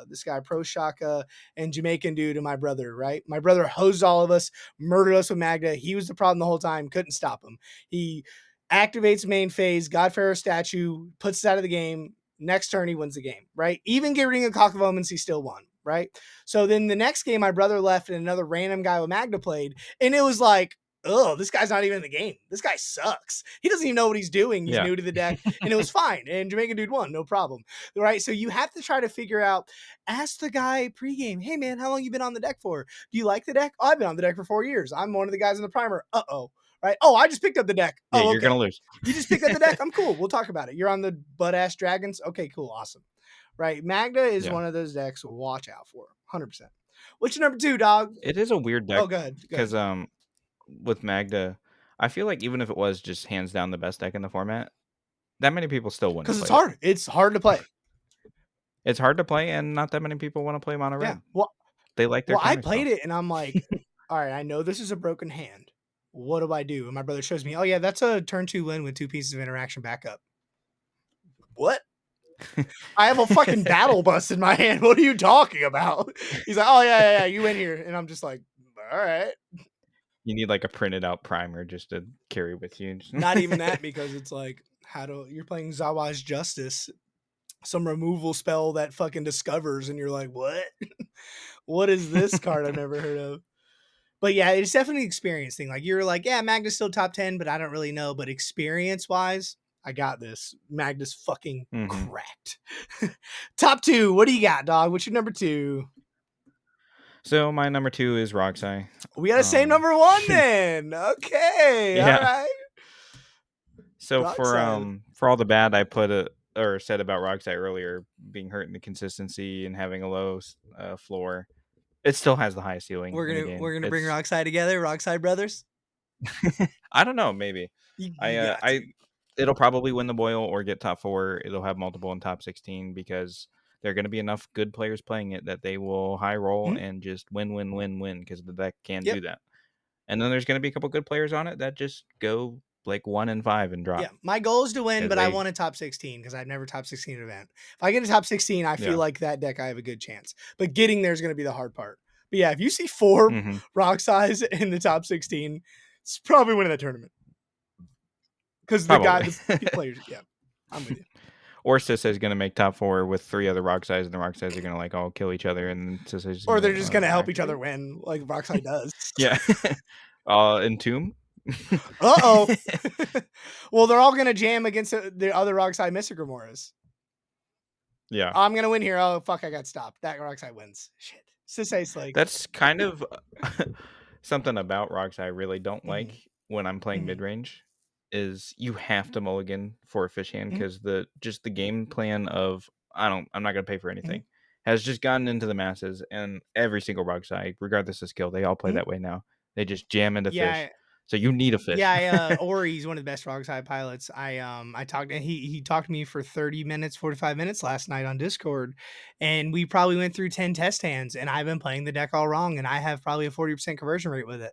this guy Pro Shaka, and Jamaican dude, and my brother. Right, my brother hosed all of us, murdered us with Magda. He was the problem the whole time. Couldn't stop him. He activates main phase, Godfarrow statue, puts us out of the game. Next turn, he wins the game. Right, even getting rid of Cock of Omens, he still won. Right, so then the next game, my brother left, and another random guy with Magda played, and it was like, oh, this guy's not even in the game. This guy sucks. He doesn't even know what he's doing. He's
Yeah.
new to the deck, and it was fine. And Jamaican dude won, no problem. Right. So you have to try to figure out, ask the guy pregame, hey man, how long you been on the deck for? Do you like the deck? Oh, I've been on the deck for 4 years. I'm one of the guys in the primer. Uh-oh. Right. Oh, I just picked up the deck.
Yeah,
Oh,
you're
okay.
gonna lose.
You just picked up the deck. I'm cool. We'll talk about it. You're on the butt ass dragons. Okay, cool. Awesome. Right. Magda is
Yeah.
one of those decks to watch out for. 100%. What's your number 2, dog?
It is a weird deck
Oh, go ahead. Go ahead.
because with Magda, I feel like even if it was just hands down the best deck in the format, that many people still wouldn't
Because
have
it's
played it.
hard. It's hard to play.
It's hard to play, and not that many people want to play mono
Yeah.
red.
Well,
They like their
I
counter
played
spells.
it and I'm like, all right, I know this is a broken hand. What do I do? And my brother shows me, oh yeah, that's a turn 2 win with 2 pieces of interaction backup. What? I have a fucking battle bus in my hand. What are you talking about? He's like, oh yeah, you win here. And I'm just like, all right.
You need like a printed out primer just to carry with you.
Not even that, because it's like, you're playing Zawa's Justice, some removal spell that fucking discovers, and you're like, what? What is this card I've never heard of? But yeah, it's definitely an experience thing. Like you're like, yeah, Magda's still top 10, but I don't really know. But experience wise, I got this. Magda's fucking
Mhm.
cracked. Top 2. What do you got, dog? What's your number 2?
So my number 2 is Roxai.
We got the same number 1 then. Okay. All
Yeah.
right.
So
Rockside.
for all the bad I said about Roxai earlier, being hurt in the consistency and having a low floor, it still has the highest ceiling in the game.
We're gonna bring Rockside together, Rockside Brothers.
I don't know, maybe.
You got to.
It'll probably win the boil or get top 4. It'll have multiple in top 16 because there are going to be enough good players playing it that they will high roll
Mhm.
and just win because the deck can
Yep.
do that. And then there's going to be a couple good players on it that just go like 1 and 5 and drop.
Yeah, my goal is to win,
'Cause
but I
they
want a top 16 because I've never top 16 event. If I get a top 16, I feel
Yeah.
like that deck I have a good chance. But getting there is going to be the hard part. But yeah, if you see 4
Mhm.
rock size in the top 16, it's probably winning the tournament. Because
Probably.
the players, yeah, I'm with you.
Or Sissa is going to make top 4 with 3 other rock size, and the rock size are going to like all kill each other, and Sissa is
Or
going to be
they're
like,
just going to help each
actually,
other win, like Rockside does.
yeah. Entomb.
Uh-oh. Well, they're all going to jam against the other Rockside Mystic Remoras.
Yeah.
I'm going to win here. Oh, fuck, I got stopped. That Rockside wins. Shit. Sisei's like...
That's kind of something about rocks I really don't like
Mhm.
when I'm playing
Mhm.
mid range is you have to mulligan for a fish hand
Mhm.
because the game plan of I'm not gonna pay for anything
Mhm.
has just gotten into the masses, and every single rock side, regardless of skill, they all play
Mhm.
that way now. They just jam into
Yeah,
fish. So you need a fish.
yeah, Ori's one of the best Rockside pilots. I talked and he talked to me for 30 minutes, 45 minutes last night on Discord, and we probably went through 10 test hands, and I've been playing the deck all wrong, and I have probably a 40% conversion rate with it.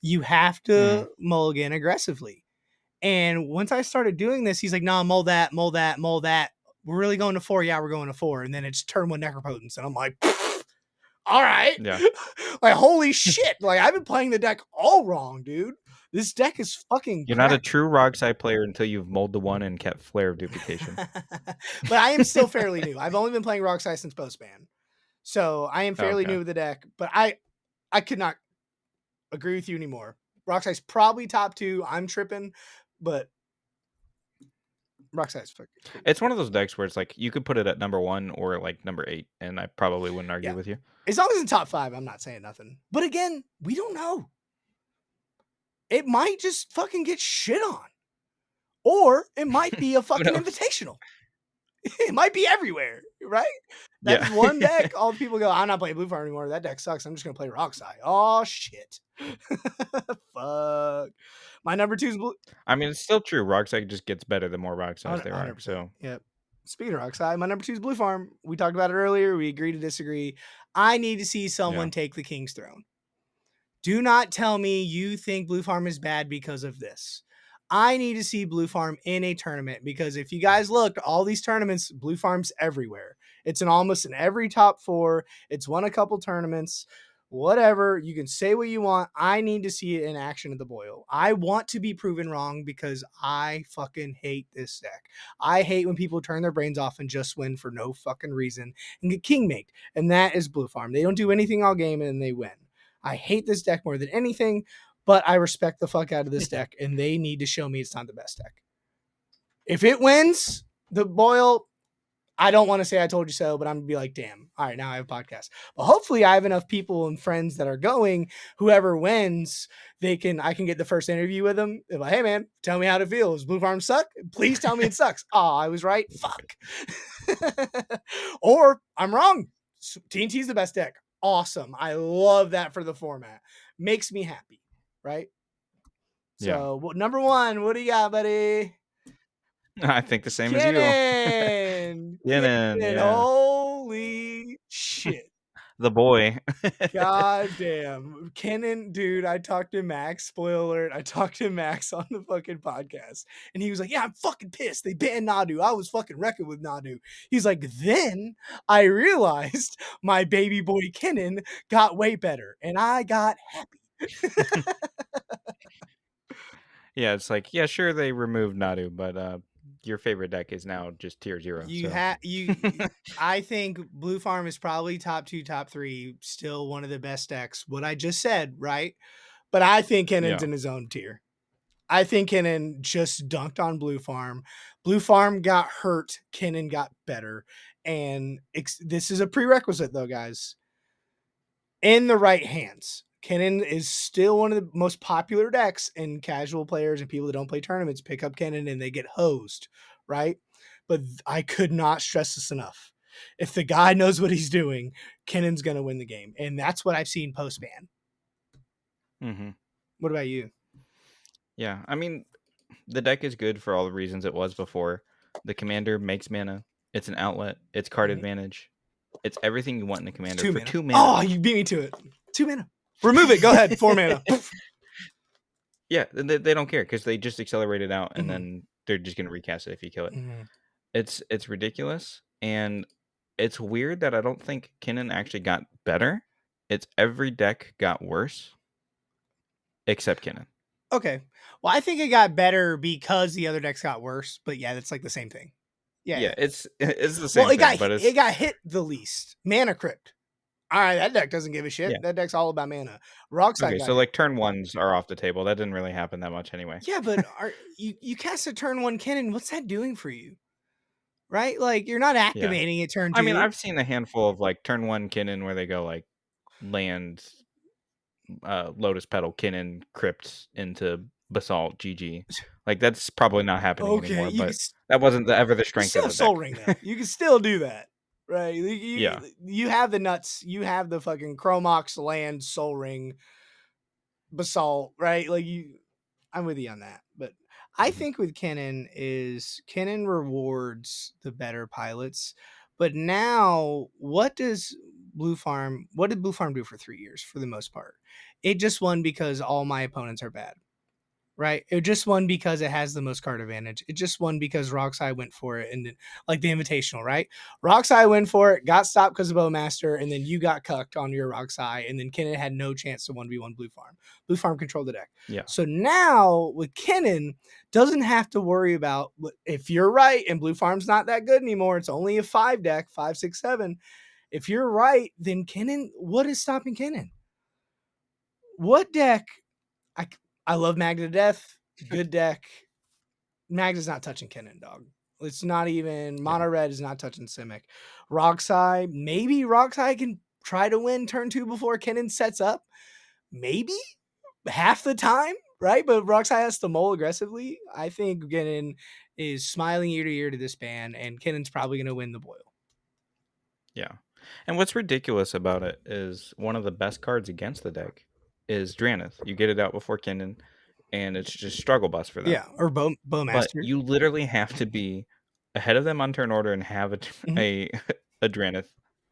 You have
Mhm.
to mulligan aggressively. And once I started doing this, he's like, "No, mull that, mull that, mull that. We're really going to 4. Yeah, we're going to 4." And then it's turn 1 Necropotence, and I'm like, all right.
Yeah.
Like, holy shit. Like, I've been playing the deck all wrong, dude. This deck is fucking
You're not a
cracked.
true Rogsai player until you've mulled the one and kept Flare of Duplication.
But I am still fairly new. I've only been playing Roxai since post-ban. So I am fairly
Okay.
new with the deck, but I could not agree with you anymore. Roxai's probably top 2. I'm tripping, but Roxai's fucking
It's one of those decks where it's like you could put it at number 1 or like number 8, and I probably wouldn't argue
yeah.
with you.
As long as it's top 5, I'm not saying nothing. But again, we don't know. It might just fucking get shit on. Or it might be a
Who
fucking
knows?
invitational. It might be everywhere, right?
Yeah.
That's one deck. All the people go, I'm not playing Blue Farm anymore. That deck sucks. I'm just gonna play Roxai. Oh shit. Fuck. My number 2 is Blue.
I mean, it's still true. Rogsai just gets better the more Rogsais there are.
100%.
So,
Yep. Speaking of Roxai, my number 2 is Blue Farm. We talked about it earlier. We agree to disagree. I need to see
yeah.
someone take the King's Throne. Do not tell me you think Blue Farm is bad because of this. I need to see Blue Farm in a tournament because if you guys look, all these tournaments, Blue Farm's everywhere. It's in almost in every top 4. It's won a couple tournaments. Whatever. You can say what you want. I need to see it in action at the Boil. I want to be proven wrong because I fucking hate this deck. I hate when people turn their brains off and just win for no fucking reason and get king made. And that is Blue Farm. They don't do anything all game and they win. I hate this deck more than anything, but I respect the fuck out of this deck, and they need to show me it's not the best deck. If it wins the Boil, I don't want to say I told you so, but I'm gonna be like, damn, all right, now I have a podcast. But hopefully I have enough people and friends that are going. Whoever wins, I can get the first interview with them. They're like, hey man, tell me how it feels. Blue Farm suck? Please tell me it sucks. Oh, I was right. Fuck. Or I'm wrong. TNT's the best deck. Awesome. I love that for the format. Makes me happy. Right?
Yeah.
So, number 1, what do you got, buddy?
I think the same as you.
Kennen.
Yenin,
Kennen.
yeah.
Holy shit.
The boy.
God damn. Kennen, dude, I talked to Max. Spoiler alert. I talked to Max on the fucking podcast. And he was like, yeah, I'm fucking pissed. They banned Nadu. I was fucking wrecking with Nadu. He's like, then I realized my baby boy Kennen got way better. And I got happy.
Yeah, it's like, yeah, sure they removed Nadu, but your favorite deck is now just tier 0.
You
So
have I think Blue Farm is probably top 2, top 3, still one of the best decks. What I just said, right? But I think Kennen's
yeah.
in his own tier. I think Kennen just dunked on Blue Farm. Blue Farm got hurt. Kennen got better. And this is a prerequisite, though, guys. In the right hands, Kennen is still one of the most popular decks, and casual players and people that don't play tournaments pick up Kennen and they get hosed, right? But I could not stress this enough. If the guy knows what he's doing, Kennen's going to win the game. And that's what I've seen post-ban.
Mm-hmm.
What about you?
Yeah, I mean, the deck is good for all the reasons it was before. The commander makes mana. It's an outlet. It's card advantage. It's everything you want in a commander for 2 mana.
Oh, you beat me to it. 2 mana. Remove it. Go ahead. 4 mana.
Yeah, they don't care because they just accelerate it out and then they're just gonna recast it if you kill it. It's ridiculous, and it's weird that I don't think Kennen actually got better. It's every deck got worse except Kennen.
Okay. Well, I think it got better because the other decks got worse, but yeah, that's like the same thing. Yeah.
It's the same
Well, it
thing, but
it got hit the least. Mana Crypt. All right, that deck doesn't give a shit.
Yeah.
That deck's all about mana. Rockside
okay.
got
So
hit.
like turn 1s are off the table. That didn't really happen that much anyway.
Yeah, but you cast a turn 1 Kennen? What's that doing for you? Right? Like you're not activating it turn 2.
I mean, I've seen a handful of like turn 1 Kennen where they go like land Lotus Petal Kennen Crypt into Basalt GG. Like that's probably not happening anymore. But that wasn't ever the strength of the
Soul
deck.
Ring though. You can still do that. Right.
Yeah.
You have the nuts. You have the fucking Chromox land Soul Ring Basalt, right? Like I'm with you on that. But I think with Kennen rewards the better pilots. But now what did Blue Farm do for 3 years for the most part? It just won because all my opponents are bad. right? It just won because it has the most card advantage. It just won because Roxai went for it, and then, like the Invitational, right? Roxai went for it, got stopped because of Bowmaster, and then you got cucked on your Roxai, and then Kennen had no chance to 1v1 Blue Farm. Blue Farm controlled the deck.
Yeah.
So now with Kennen, doesn't have to worry about if you're right and Blue Farm's not that good anymore. It's only a 5 deck, 5, 6, 7. If you're right, then Kennen, what is stopping Kennen? What deck? I love Magda to death. Good deck. Magda's not touching Kennen, dog. It's not even
Yeah.
Mono Red is not touching Simic. Roxai, maybe Roxai can try to win turn 2 before Kennen sets up. Maybe half the time, right? But Roxai has to mull aggressively. I think Kennen is smiling ear to ear to this ban, and Kennen's probably going to win the boil.
Yeah. And what's ridiculous about it is one of the best cards against the deck is Drannith. You get it out before Kennen, and it's just struggle bus for them.
Yeah, or
But
Bowmaster.
you literally have to be ahead of them on turn order and have a Drannith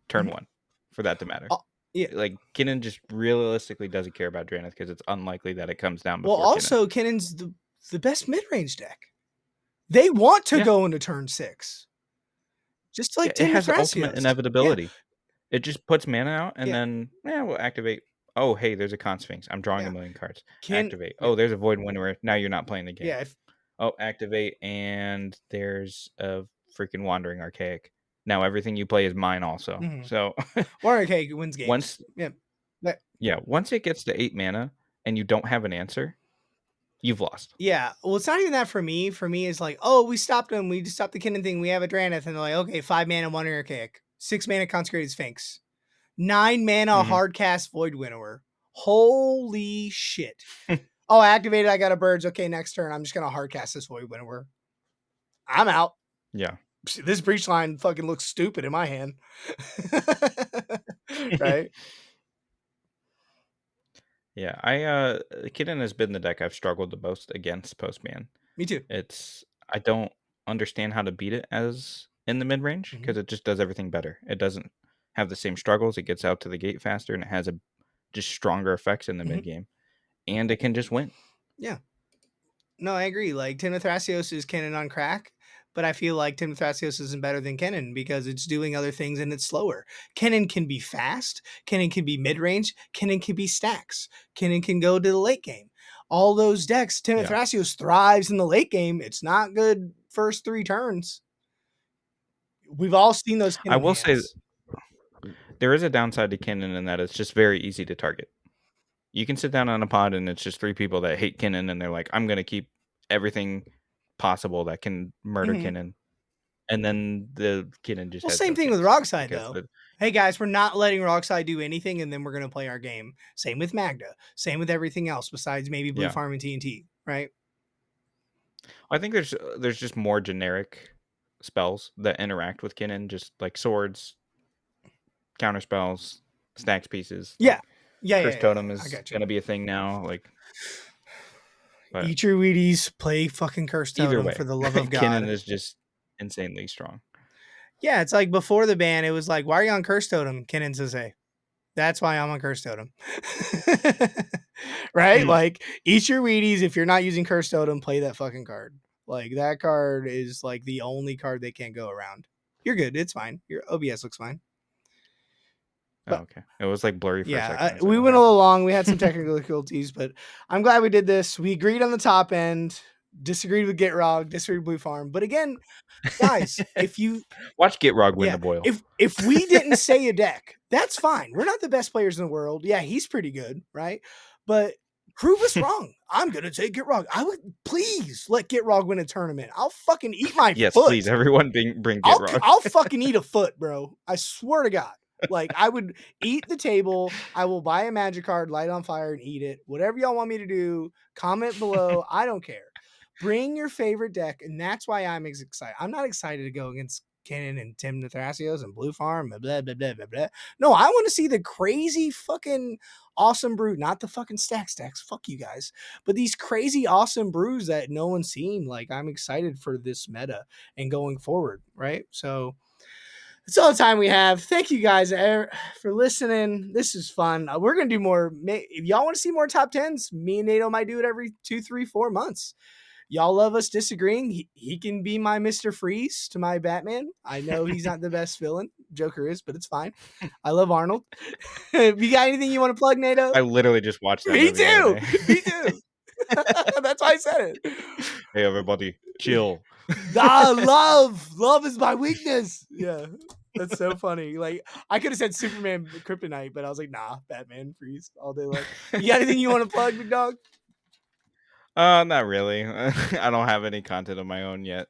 turn 1 for that to matter.
Yeah.
Like, Kennen just realistically doesn't care about Drannith because it's unlikely that it comes down
Well,
before Kennen.
also, Kennen's the best mid-range deck. They want to go into turn 6. Just like
it has ultimate
Thrasios.
inevitability.
Yeah.
It just puts mana out, and
Yeah.
then, we'll activate. Oh, hey, there's a Consphinx. I'm drawing
Yeah.
a million cards.
Can-
activate.
yeah.
Oh, there's a Void Winnower. Now you're not playing the game.
Yeah.
Oh, activate, and there's a freaking Wandering Archaic. Now everything you play is mine also. So
Wandering Archaic wins games.
once
Yeah.
once it gets to 8 mana and you don't have an answer, you've lost.
Yeah. Well, it's not even that for me. For me, it's like, oh, we stopped him. We just stopped the Kennen thing. We have a Drannith. And they're like, okay, 5 mana, Wandering Archaic. 6 mana, Consecrated Sphinx. 9 mana, hard cast Void Winnower. Holy shit. Oh, I activated. I got a Birds. Okay, next turn. I'm just going to hard cast this Void Winnower. I'm out.
Yeah.
This breach line fucking looks stupid in my hand. Right?
Yeah, Kennen has been the deck I've struggled the most against post-ban.
Me too.
I don't understand how to beat it as in the mid-range because it just does everything better. It doesn't have the same struggles. It gets out to the gate faster, and it has just stronger effects in the mid-game. And it can just win.
Yeah. No, I agree. Like, Tim Thrasios is Kennen on crack, but I feel like Tim Thrasios isn't better than Kennen because it's doing other things and it's slower. Kennen can be fast. Kennen can be mid-range. Kennen can be stacks. Kennen can go to the late game. All those decks, Tim Thrasios thrives in the late game. It's not good first 3 turns. We've all seen those Kennen
I will
hands.
say there is a downside to Kennen in that it's just very easy to target. You can sit down on a pod and it's just 3 people that hate Kennen and they're like, I'm going to keep everything possible that can murder Kennen. And then the Kennen just has
same thing with Roxai, though. Hey, guys, we're not letting Roxai do anything, and then we're going to play our game. Same with Magda. Same with everything else besides maybe Blue Farm and TNT, right?
I think there's just more generic spells that interact with Kennen, just like swords, counter spells, stacks pieces.
Yeah.
Curse Totem is going to be a thing now. Like,
eat your Wheaties, play fucking Curse Totem for the love of God.
Kennen is just insanely strong.
Yeah, it's like before the ban, it was like, why are you on Curse Totem? Kennen says, hey, that's why I'm on Curse Totem. Right? Like, eat your Wheaties. If you're not using Curse Totem, play that fucking card. Like, that card is like the only card they can't go around. You're good. It's fine. Your OBS looks fine.
But, okay. It was like blurry for a second.
We went a little long. We had some technical difficulties, but I'm glad we did this. We agreed on the top end, disagreed with Gitrog, disagreed with Blue Farm. But again, guys, if you
watch Gitrog win the boil.
If we didn't say a deck, that's fine. We're not the best players in the world. Yeah, he's pretty good, right? But prove us wrong. I'm gonna take Gitrog. I would please let Gitrog win a tournament. I'll fucking eat my foot.
Yes, please. Everyone bring Gitrog.
I'll fucking eat a foot, bro. I swear to God. Like, I would eat the table. I will buy a magic card, light it on fire, and eat it. Whatever y'all want me to do, comment below. I don't care. Bring your favorite deck, and that's why I'm excited. I'm not excited to go against Kennen and Tim Thrasios and Blue Farm, blah, blah, blah, blah, blah. No, I want to see the crazy fucking awesome brew, not the fucking stacks. Fuck you guys. But these crazy awesome brews that no one's seen. Like, I'm excited for this meta and going forward, right? So That's all the time we have. Thank you guys for listening. This is fun. We're gonna do more. If y'all want to see more top tens, me and Nato might do it every 2, 3, 4 months. Y'all love us disagreeing. He can be my Mr. Freeze to my Batman. I know he's not the best villain. Joker is, but it's fine. I love Arnold. If you got anything you want to plug, Nato?
I literally just watched that
Me
movie the other
too.
day.
Me too. That's why I said it.
Hey, everybody, chill.
Love is my weakness. Yeah, that's so funny. Like I could have said Superman Kryptonite, but I was like, nah, Batman Freeze all day long. You got anything you want to plug, big dog?
Not really. I don't have any content of my own yet.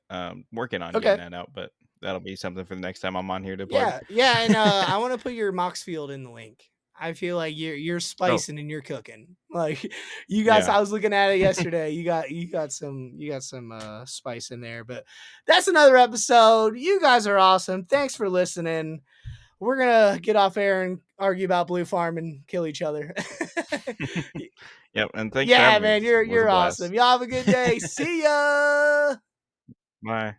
Working on getting
Okay.
that out, but that'll be something for the next time I'm on here to plug.
Yeah, and I want to put your Moxfield in the link. I feel like you're
Oh,
spicing and you're cooking. Like you guys,
yeah.
I was looking at it yesterday. You got some spice in there. But that's another episode. You guys are awesome. Thanks for listening. We're gonna get off air and argue about Blue Farm and kill each other.
Yep, and thanks for
Yeah,
having me.
man,
It was a
you're
blast.
awesome. Y'all have a good day. See ya.
Bye.